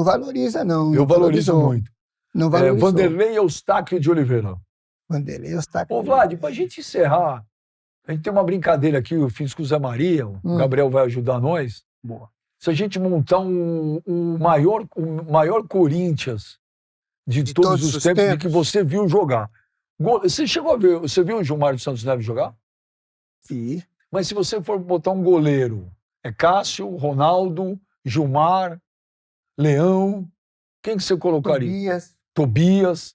valoriza, não. Eu Não valorizo valorizou. muito. Não valorizou. Vanderlei Eustáquio de Oliveira. Vanderlei Eustáquio. Ô, Vlad, pra gente encerrar, a gente tem uma brincadeira aqui, eu fiz com o Zé Maria, o Gabriel vai ajudar nós. Boa. Se a gente montar o maior Corinthians de todos os tempos de que você viu jogar. Você chegou a ver, você viu o Gilmar dos Santos Neves jogar? Sim. Mas se você for botar um goleiro, é Cássio, Ronaldo, Gilmar, Leão, quem que você colocaria? Tobias,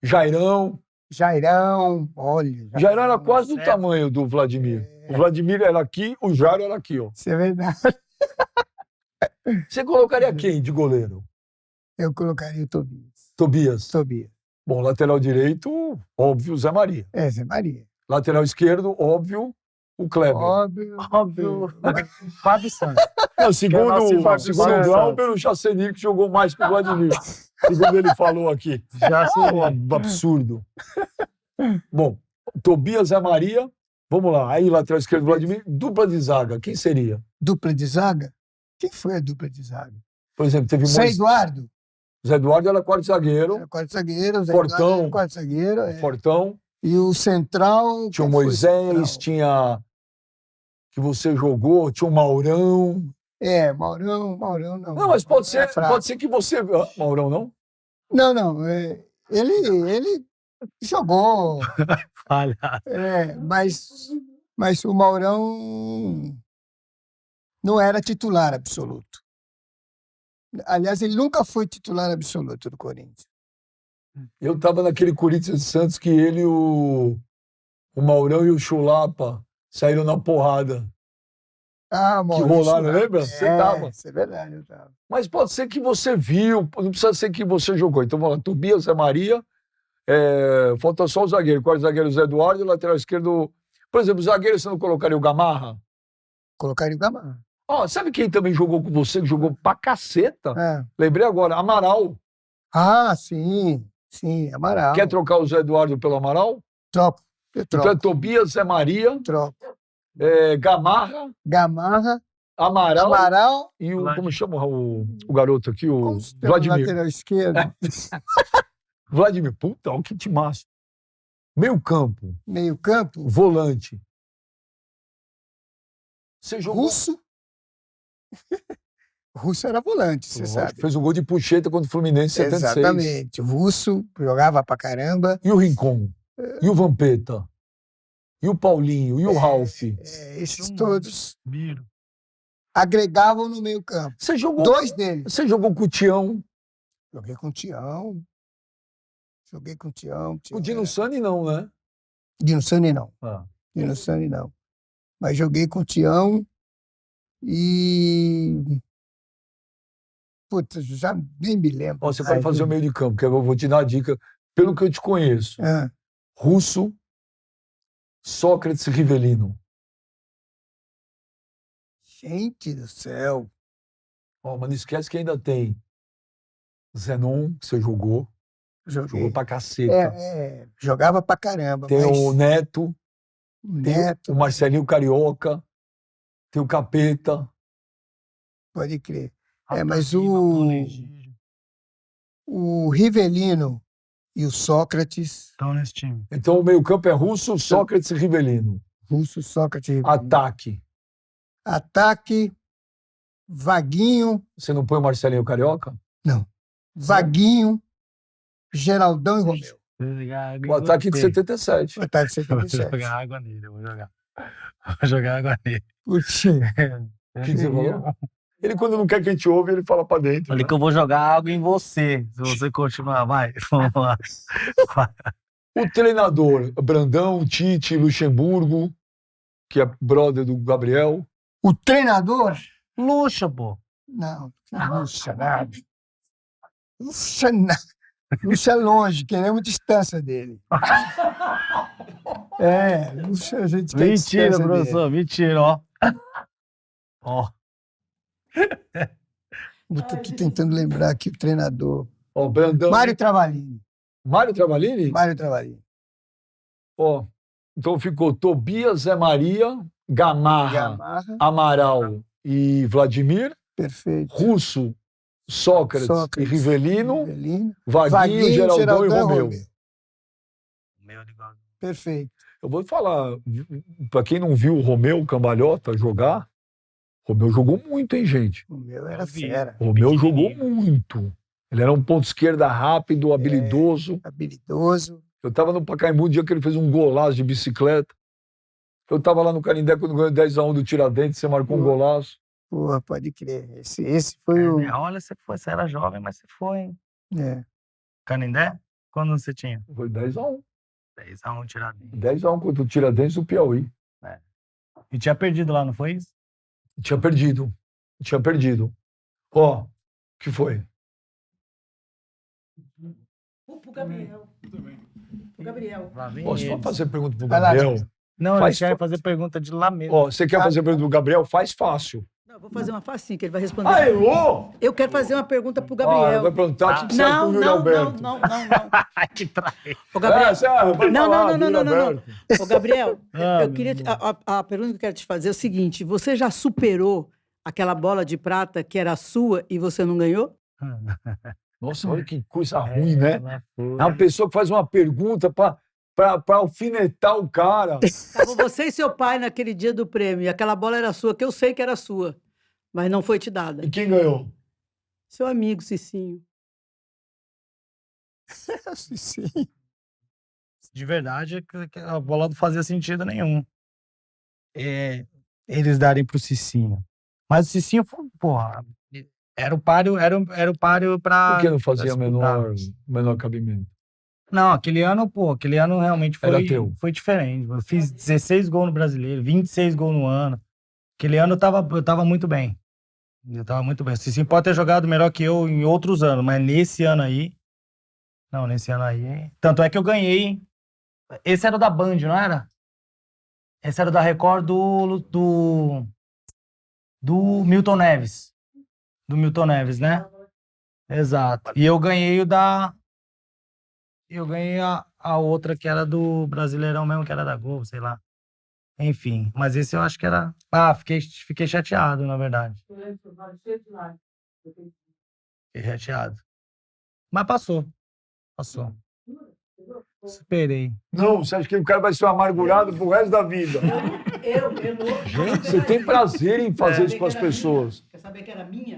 Jairão. Jairão, olha. Jairão era quase do certo. tamanho do Vladimir. O Vladimir era aqui, o Jairo era aqui, ó. Isso é verdade. Você colocaria quem de goleiro? Eu colocaria o Tobias. Tobias. Bom, lateral direito, óbvio, Zé Maria. Zé Maria. Lateral esquerdo, óbvio, o Kleber. Óbvio. Fábio Santos. Não, nosso segundo Fábio o Santos. Glauber, o Jacenir que jogou mais que o Vladimir. Segundo ele falou aqui. Já sei. Um absurdo. Bom, Tobias, Zé Maria, vamos lá. Aí, lateral esquerdo, Vladimir. Dupla de zaga, quem seria? Dupla de zaga? Quem foi a dupla de zaga? Por exemplo, teve Zé Eduardo. Zé Eduardo era quarto zagueiro, Era quarto zagueiro. Zé Fortão. Eduardo era quarto zagueiro. Fortão. E o central... Tinha o quem foi Moisés, central? tinha... Que você jogou, tinha o Maurão. Maurão não. Não, mas pode É fraco. ser que você... Maurão, não? Não. Ele jogou, Falha. mas o Maurão não era titular absoluto. Aliás, ele nunca foi titular absoluto do Corinthians. Eu tava naquele Corinthians e Santos que ele e o Maurão e o Chulapa saíram na porrada. Ah, Que Maurício rolaram, Lapa. lembra? Você tava. Isso é verdade, eu tava. Mas pode ser que você viu, não precisa ser que você jogou. Então vamos lá, Tobias, Zé Maria, falta só o zagueiro. Qual é o zagueiro? Zé Eduardo e o lateral esquerdo. Por exemplo, o zagueiro você não colocaria o Gamarra? Colocaria o Gamarra. Ó, sabe quem também jogou com você, que jogou pra caceta? É. Lembrei agora, Amaral. Ah, sim. Sim, Amaral. Quer trocar o Zé Eduardo pelo Amaral? Troco. Eu Então troco. é Tobias, Zé Maria, Troco. Gamarra, Gamarra, Amaral Amaral, e o. Vladimir. Como chama o garoto aqui? O como se chama o Vladimir. lateral esquerdo, Vladimir, puta, olha que timaço. Meio campo, meio campo, volante. Você jogou. Russo. Russo era volante, você Lógico, sabe. fez um gol de puxeta contra o Fluminense em 76. Exatamente. Russo, jogava pra caramba. E o Rincon? E o Vampeta? E o Paulinho? E o Ralf? Esses todos Biro. agregavam no meio campo. Você jogou. Dois deles. Você jogou com o Tião. Joguei com o Tião. Joguei com o Tião. O Dino Sani não, né? Dino Sani não. Ah. Dino Sani não. Mas joguei com o Tião e... Putz, já nem me lembro. Ó, você pode fazer o meio de campo, que eu vou te dar a dica. Pelo que eu te conheço. Ah, Russo, Sócrates e Rivelino. gente do céu. Ó, mas não esquece que ainda tem Zenon, que você jogou. Jogou Joguei. pra caceta. Jogava pra caramba. Tem mas o Neto, o tem Neto, o Marcelinho Carioca, tem o Capeta. pode crer. Rata Mas Viva, o- Paulo Egídio. O Rivelino e o Sócrates, Estão nesse time. Então o meio-campo é Russo, Sócrates e Rivelino. Russo, Sócrates e Rivelino. Ataque. Ataque, Vaguinho, Você não põe o Marcelinho Carioca? Vaguinho, Geraldão e Romeu. Vou jogar água O em ataque de você. 77. O ataque de Eu vou 77. jogar água nele, eu vou jogar. Vou jogar água nele. Putz, O que você falou? Ele, quando não quer que a gente ouve, ele fala pra dentro. Falei né? que eu vou jogar água em você. Se você continuar, vai. Vamos lá. O treinador, Brandão, Tite, Luxemburgo, que é brother do Gabriel. o treinador? Luxa, pô. Não, Lúcia, nada. Lúcia, nada. Lúcia é longe, queremos distância dele. Lúcia, a gente quer Mentira, distância dele. professor. Mentira, ó. Ó. Eu tô aqui tentando lembrar aqui o treinador. Ó, Brandão. Mário Travalini. Mário Travalini? Mário Travalini. Ó, então ficou Tobias, Zé Maria, Gamarra, Gamarra, Amaral e Vladimir. perfeito. Russo, Sócrates e Rivelino. Rivelino. Vaguinho, Geraldão e Romeu. Meu ligado. Perfeito. Eu vou falar, pra quem não viu o Romeu Cambalhota jogar, o Romeu jogou muito, hein, gente? O meu era Eu vi. fera. O Romeu jogou Pequenininho. muito. Ele era um ponto esquerda rápido, habilidoso. Habilidoso. Eu estava no Pacaembu o dia que ele fez um golaço de bicicleta. Eu estava lá no Canindé quando ganhou 10-1 do Tiradentes, você marcou um golaço. Porra, pode crer. Esse foi o. Olha, você foi. Você era jovem, mas você foi, hein? É. Canindé? Quando você tinha? Foi 10-1. 10-1 tiradinho. 10-1 contra o Tiradentes do Piauí. E tinha perdido lá, não foi isso? Tinha perdido. Tinha perdido. Ó, o que foi? Pro Gabriel. Pro Gabriel. Lá vem Ó, se for eles. fazer pergunta pro Vai lá, Gabriel. Não, faz ele quer fa- fazer pergunta de lá mesmo. Ó, você quer fazer pergunta pro Gabriel? Faz fácil. Não, eu vou fazer uma facinha que ele vai responder. Ah, errou? Eu quero fazer uma pergunta pro Ah, Gabriel. vai perguntar o que que você acha do Não, Yuri não, não, Alberto. não. Ai, que traíra. Ô, Gabriel, Vai Não, falar, não, Yuri não, não. Alberto. ô, Gabriel, Ah, eu queria. A pergunta que eu quero te fazer é o seguinte: você já superou aquela bola de prata que era sua e você não ganhou? Nossa, olha que coisa ruim, né? Ela É foi. uma pessoa que faz uma pergunta pra alfinetar o cara. Tava você e seu pai naquele dia do prêmio, e aquela bola era sua, que eu sei que era sua, mas não foi te dada. E quem ganhou? Seu amigo, Cicinho. Sim. De verdade, que a bola não fazia sentido nenhum. Eles darem pro Cicinho. Mas o Cicinho, porra, era o páreo pra... Por que não fazia pra disputar. menor cabimento? Não, aquele ano realmente Era teu. foi diferente. Eu fiz 16 gols no Brasileiro, 26 gols no ano. Aquele ano eu tava muito bem. Eu tava muito bem. O Cicinho pode ter jogado melhor que eu em outros anos, mas nesse ano aí... Não, nesse ano aí... Tanto é que eu ganhei... Esse era o da Band, não era? Esse era o da Record do Milton Neves. Do Milton Neves, né? Exato. E eu ganhei Eu ganhei a outra que era do Brasileirão mesmo, que era da Globo, sei lá. Enfim, mas esse eu acho que era... Ah, fiquei chateado, na verdade. Fiquei chateado. Mas passou. Superei. Não, você acha que o cara vai ser um amargurado pro resto da vida? Gente, você tem prazer em fazer isso com as pessoas. Quer saber que era minha?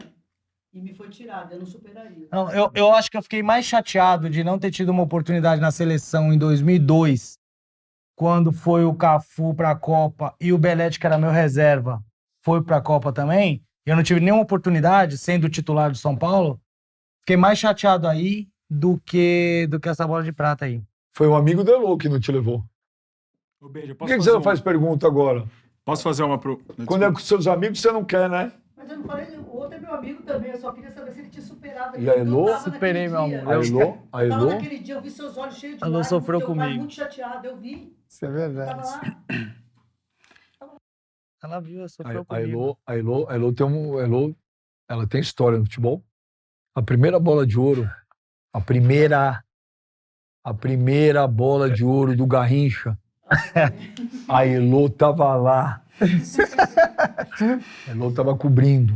E me foi tirada, eu não superaria. Não, eu acho que eu fiquei mais chateado de não ter tido uma oportunidade na seleção em 2002, quando foi o Cafu pra Copa e o Belletti, que era meu reserva, foi pra Copa também. Eu não tive nenhuma oportunidade, sendo titular do São Paulo. Fiquei mais chateado aí do que essa bola de prata aí. Foi um amigo do Elô que não te levou. Ô, Benja, Por que você não faz pergunta agora? Posso fazer uma... Quando é com seus amigos, você não quer, né? Mas eu não falei, o outro é meu amigo também, eu só queria saber se ele te superava. E a Elô? Superei, meu amor. A Eu tava Elô? naquele dia, eu vi seus olhos cheios de A Elô lágrimas, sofreu teu pai comigo. muito chateado, eu vi. Isso é Tava verdade. lá. Ela viu, sofreu comigo. A Elô tem ela tem história no futebol. A primeira bola de ouro, a primeira bola de ouro do Garrincha, a Elô tava lá. A Elô tava cobrindo.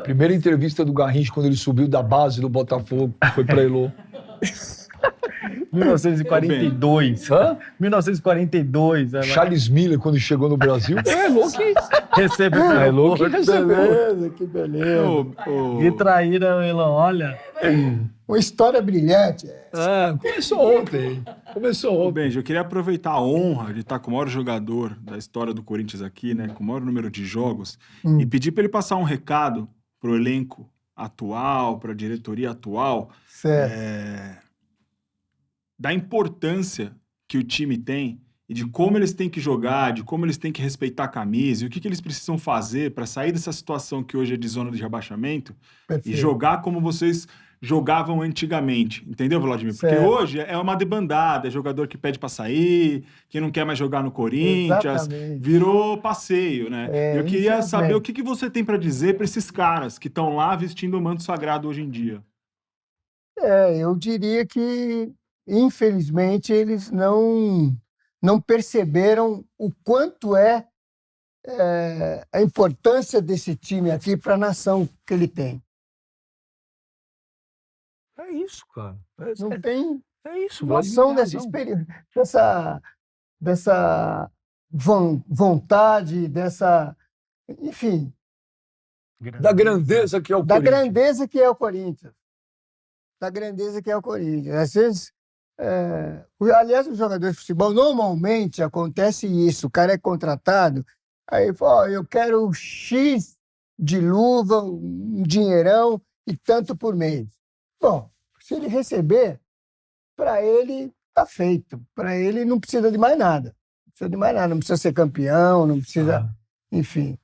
Primeira entrevista do Garrincha quando ele subiu da base do Botafogo, foi pra Elô. 1942. Hã? 1942. Charles Miller, quando chegou no Brasil, foi a Elô que Recebeu. a Elô que recebeu. Beleza, que beleza. Que traíra, Elon, olha. Uma história brilhante. Começou ontem. Ô, Benja, eu queria aproveitar a honra de estar com o maior jogador da história do Corinthians aqui, né, com o maior número de jogos, e pedir para ele passar um recado pro elenco atual, para a diretoria atual, Certo. da importância que o time tem e de como eles têm que jogar, de como eles têm que respeitar a camisa, e o que eles precisam fazer para sair dessa situação que hoje é de zona de rebaixamento Perfeito. e jogar como vocês jogavam antigamente, entendeu, Vladimir? Porque Certo. hoje é uma debandada, é jogador que pede para sair, que não quer mais jogar no Corinthians, Exatamente. virou passeio, né? Eu queria infelizmente. saber o que você tem para dizer para esses caras que estão lá vestindo o manto sagrado hoje em dia. Eu diria que, infelizmente, eles não perceberam o quanto é a importância desse time aqui para a nação que ele tem. É isso, cara. Não tem É isso. noção Vladimir dessa tem razão. experiência, dessa vontade, enfim, Da grandeza que é o da Corinthians. grandeza que é o Corinthians. Da grandeza que é o Corinthians. Às vezes, aliás, os jogadores de futebol, normalmente acontece isso. O cara é contratado, aí fala, eu quero X de luva, um dinheirão e tanto por mês. Bom, se ele receber, para ele está feito. Para ele não precisa de mais nada. Não precisa de mais nada. Não precisa ser campeão, não precisa... Enfim,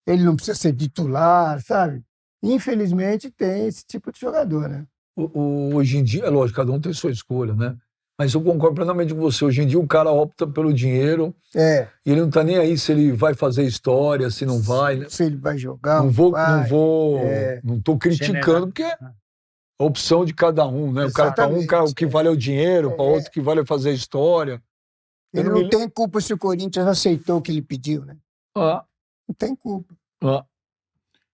ele não precisa ser titular, sabe? Infelizmente, tem esse tipo de jogador, né? Hoje em dia, é lógico, cada um tem sua escolha, né? Mas eu concordo plenamente com você. Hoje em dia o cara opta pelo dinheiro e ele não tá nem aí se ele vai fazer história, se não vai. Né? Se ele vai jogar, Não tô criticando, porque é a opção de cada um, né? O cara, para um, o que vale é o dinheiro, para outro que vale é fazer história. Ele não tem culpa se o Corinthians aceitou o que ele pediu, né? Não tem culpa.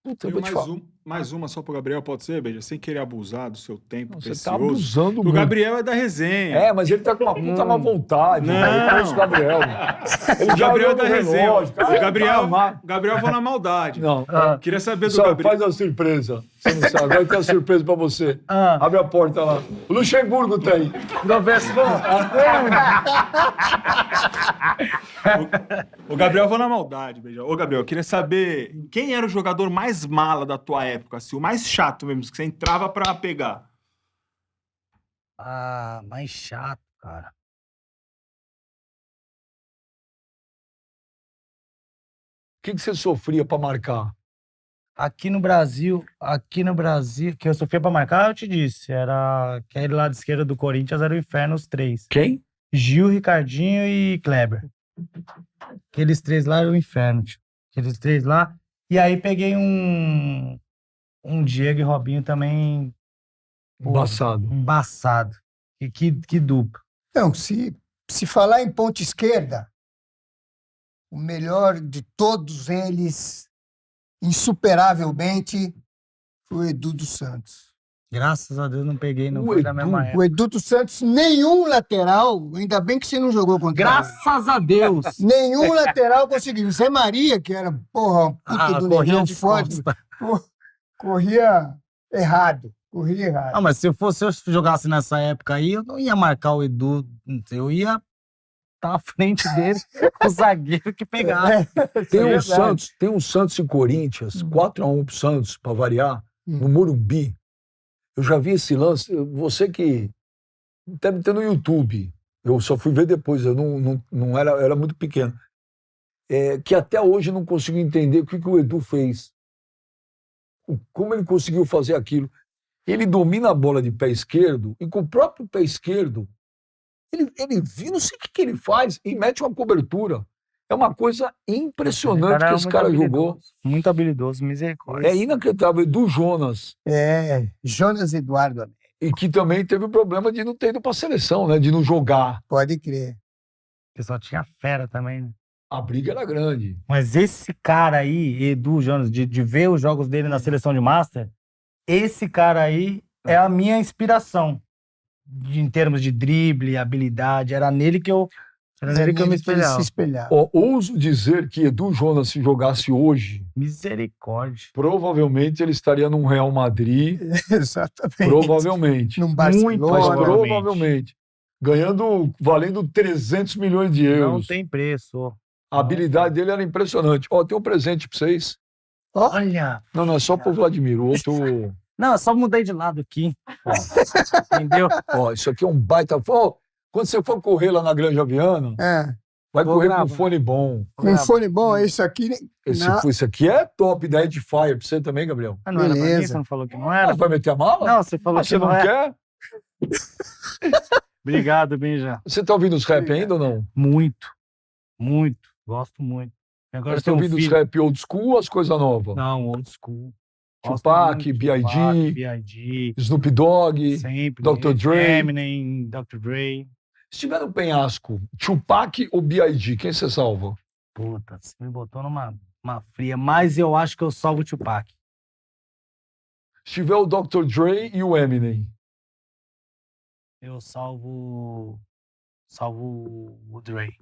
Então, eu vou te falar. Mais uma só pro Gabriel, pode ser, Beija? Sem querer abusar do seu tempo Você precioso. tá abusando O muito. Gabriel é da resenha. É, mas ele tá com uma puta má vontade. Não. Eu conheço o Gabriel. Ele O já Gabriel é olhou da no resenha. relógio, cara, O Gabriel, tá o Gabriel vai na maldade. Não, Queria saber do só Gabriel. faz a surpresa. Você não sabe. Agora tem a surpresa pra você. Ah, Abre a porta lá. O Luxemburgo tá aí. O Gabriel vai na maldade, Beija. Ô, Gabriel, eu queria saber quem era o jogador mais mala da tua época, assim, o mais chato mesmo, que você entrava pra pegar. mais chato, cara. O que você sofria pra marcar? Aqui no Brasil, que eu sofria pra marcar, eu te disse, era aquele lado esquerdo do Corinthians, era o inferno, os três. Quem? Gil, Ricardinho e Kleber. Aqueles três lá eram o inferno, tio. Aqueles três lá. E aí peguei um Diego e Robinho também Embaçado. embaçado. E que dupla. Não, se falar em ponta esquerda, o melhor de todos eles, insuperavelmente, foi o Edu dos Santos. Graças a Deus não peguei, não O foi da Edu, mesma época. O Edu dos Santos, nenhum lateral, ainda bem que você não jogou contra ele. Graças a Deus! Nenhum lateral conseguiu. Zé Maria, que era, porra, um puta do corria negão de forte, costa. corria errado. Corria errado. Ah, mas se eu jogasse nessa época aí, eu não ia marcar o Edu, eu ia estar à frente dele, o zagueiro que pegava. Tem um Santos e Corinthians, 4-1 pro Santos, pra variar, no Morumbi. Eu já vi esse lance, você que deve ter no YouTube, eu só fui ver depois, eu não era muito pequeno, que até hoje eu não consigo entender o que o Edu fez, como ele conseguiu fazer aquilo. Ele domina a bola de pé esquerdo e com o próprio pé esquerdo, ele vira, não sei o que ele faz, e mete uma cobertura. É uma coisa impressionante que esse cara jogou. Muito habilidoso, misericórdia. É inacreditável. Edu Jonas. Jonas Eduardo. E que também teve o problema de não ter ido pra seleção, né? De não jogar. Pode crer. Porque só tinha fera também, né? A briga era grande. Mas esse cara aí, Edu Jonas, de ver os jogos dele na seleção de Master, esse cara aí é a minha inspiração. Em termos de drible, habilidade, era nele que eu me espelhava. Se espelhava. Ouso dizer que Edu Jonas, se jogasse hoje, Misericórdia. provavelmente ele estaria num Real Madrid. Exatamente. Provavelmente. Num Barcelona. Mas provavelmente. provavelmente. Valendo 300 milhões de euros. Não tem preço. A habilidade dele era impressionante. Tem um presente pra vocês. Olha! Não é só pro Vladimir. O outro... Não, eu só mudei de lado aqui. Entendeu? Isso aqui é um baita... Quando você for correr lá na Granja Viana, vai Vou correr gravar. com fone bom. Com fone bom, isso aqui. Isso aqui é top da Edifier. Pra você também, Gabriel. Ah, não era pra mim? Beleza. Você não falou que não era? Vai meter a mala? Não, você falou que Você não não é. quer? Obrigado, Benja. Você tá ouvindo os rap ainda ou não? Muito. Muito. Gosto muito. Agora Você tá tem um ouvindo os filho. rap old school ou as coisas novas? Não, old school. Gosto Tupac, muito. B.I.G., Tupac, B.I.G., Snoop Dogg, sempre. Dr. Dre. Eminem, Dr. Dre. Se tiver no penhasco, Tupac ou B.I.G., quem você salva? Puta, você me botou numa fria, mas eu acho que eu salvo o Tupac. Se tiver o Dr. Dre e o Eminem. Eu salvo o Dre.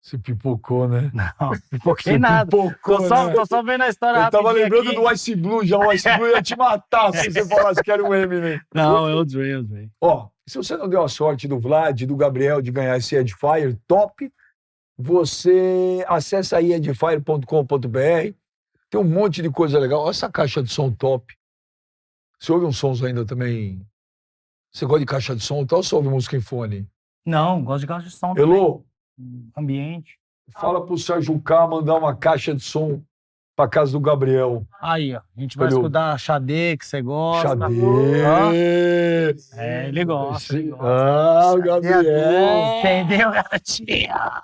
Você pipocou, né? Não, pipoquei nada. Pipocou, Tô só vendo a história Eu tava rapidinho lembrando aqui. do Ice Blue, já o Ice Blue ia te matar se você falasse que era o Eminem. Não, é o Dre. Se você não deu a sorte do Vlad, do Gabriel, de ganhar esse Edifier top, você acessa aí edifier.com.br. Tem um monte de coisa legal. Olha essa caixa de som top. Você ouve uns sons ainda também? Você gosta de caixa de som e tal ou só ouve música em fone? Não, gosto de caixa de som Elô, também. Ambiente. fala pro Sérgio K mandar uma caixa de som pra casa do Gabriel. Aí, ó. A gente vai Entendeu? escutar Xadê, que você gosta. Xadê! Ele gosta. O Gabriel! Entendeu, gatinha?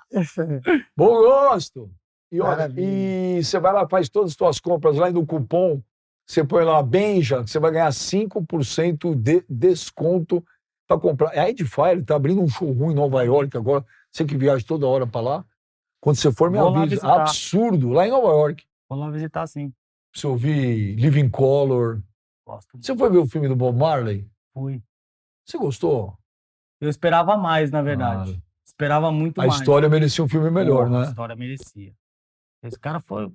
Bom gosto! E olha, Maravilha. você vai lá, faz todas as suas compras lá e no cupom, você põe lá Benja, que você vai ganhar 5% de desconto para comprar. A Edifier está abrindo um showroom em Nova York agora. Você que viaja toda hora para lá. Quando você for, me Vou lá avisa. visitar. Absurdo, lá em Nova York. Vou lá visitar, sim. você ouvir Living Colour. Gosto. Você foi ver o filme do Bob Marley? Fui. Você gostou? Eu esperava mais, na verdade. Claro. Esperava muito A mais. história merecia um filme melhor, Porra, A né? história merecia. Esse cara foi...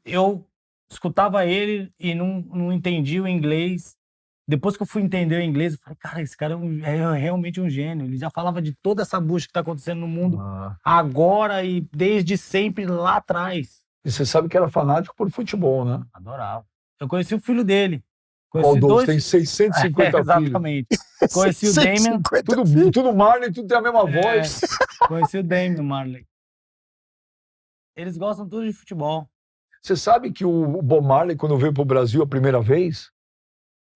Eu escutava ele e não entendia o inglês. Depois que eu fui entender o inglês, eu falei, cara, esse cara é realmente um gênio. Ele já falava de toda essa bucha que tá acontecendo no mundo agora e desde sempre lá atrás. E você sabe que era fanático por futebol, né? Adorava. Eu conheci o filho dele. Qual Conheci dos? dois... Tem 650 filhos. Exatamente. Conheci o Damian. 150 Tudo Marley, tudo tem a mesma voz. Conheci o Damian Marley. Eles gostam tudo de futebol. Você sabe que o Bob Marley, quando veio para o Brasil a primeira vez,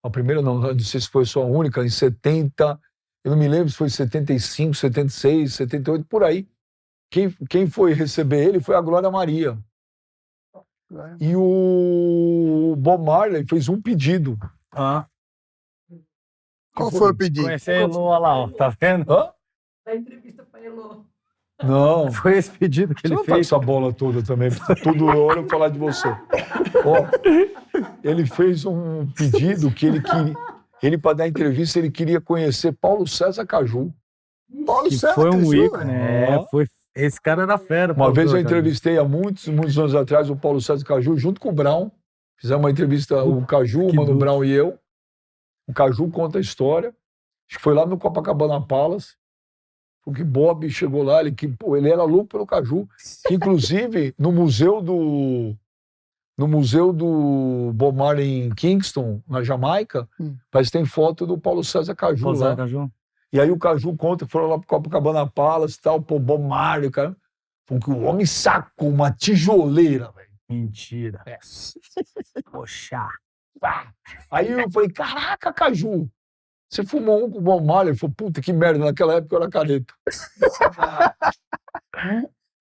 a primeira não sei se foi só a única, em 70, eu não me lembro se foi 75, 76, 78, por aí. Quem foi receber ele foi a Glória Maria. E o Bob Marley fez um pedido. Qual foi o pedido? Conheci a Elô, olha lá, ó, tá vendo? Hã? Da entrevista para Elô. Não. Foi esse pedido que Você ele não tá com fez. essa bola toda também, toda hora eu falar de você. Ó, ele fez um pedido que ele para dar entrevista, ele queria conhecer Paulo César Caju. Paulo Que César foi um Caju, ícone. né? Esse cara era fera. Uma Paulo vez eu César Caju. entrevistei há muitos anos atrás o Paulo César Caju junto com o Brown. Fizemos uma entrevista, o Caju, o Mano duro. Brown e eu. O Caju conta a história. Acho que foi lá no Copacabana Palace. Porque Bob chegou lá, ele era louco pelo Caju. Que, inclusive, no museu do Bob Marley em Kingston, na Jamaica, mas tem foto do Paulo César Caju Paulo lá. César Caju. E aí o Caju conta que foram lá pro Copacabana Palace e tal, pô, Bob Marley, cara. Porque o homem sacou uma tijoleira, velho. Mentira. Poxa. Aí eu falei, caraca, Caju, você fumou um com o Bob Marley? Ele falou, puta, que merda, naquela época eu era careta.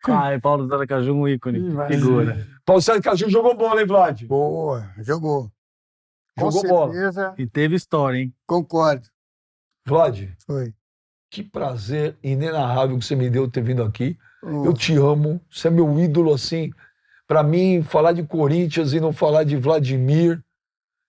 Ai, Paulo César Caju, um ícone. Figura. Paulo César Caju jogou bola, hein, Vlad? Boa, jogou. Com Jogou bola. certeza, E teve história, hein? concordo. Vlad, Foi. que prazer inenarrável que você me deu ter vindo aqui. Eu te amo, você é meu ídolo, assim. Pra mim, falar de Corinthians e não falar de Vladimir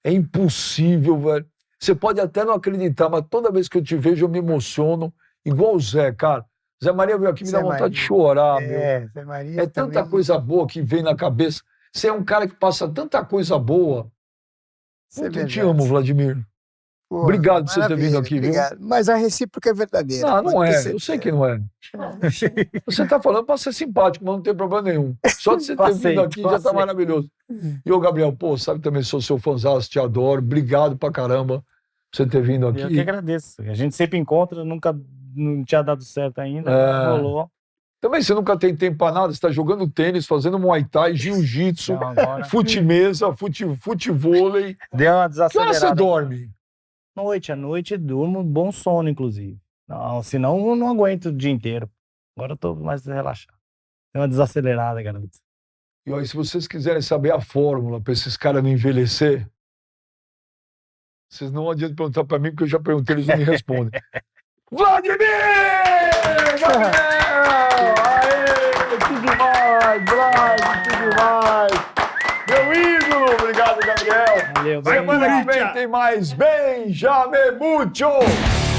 é impossível, velho. Você pode até não acreditar, mas toda vez que eu te vejo eu me emociono, igual o Zé, cara. Zé Maria veio aqui, me dá Zé vontade de Maria. chorar, meu. Zé Maria É tanta também. coisa boa que vem na cabeça. Você é um cara que passa tanta coisa boa. Isso é Puta, eu te verdade. amo, Vladimir. Pô, Obrigado por você ter vindo maravilha, aqui, viu? obrigado. Mas a recíproca é verdadeira. Não, não pode ter é. certeza. Eu sei que não é. Você tá falando pra ser simpático, mas não tem problema nenhum. Só de você ter vindo aqui já tá maravilhoso. E ô, Gabriel, pô, sabe também sou seu fãzaço, te adoro. Obrigado pra caramba por você ter vindo aqui. Eu que agradeço. A gente sempre encontra, nunca não tinha dado certo ainda. Rolou. Também você nunca tem tempo pra nada, você tá jogando tênis, fazendo muay thai, jiu-jitsu, Então, agora... fute-mesa, futevôlei. Deu uma Que hora desacelerada. você dorme? À noite durmo, bom sono, inclusive. Não, senão eu não aguento o dia inteiro. Agora eu tô mais relaxado. Deu uma desacelerada, garoto. E ó, se vocês quiserem saber a fórmula para esses caras não envelhecer, vocês não adiantam perguntar para mim, porque eu já perguntei, eles não me respondem. Vladimir! Gabriel! Aê, que demais, Vlad, que demais! Meu ídolo! Obrigado, Gabriel! Valeu, Semana que vem tem mais Benjamin Mucho!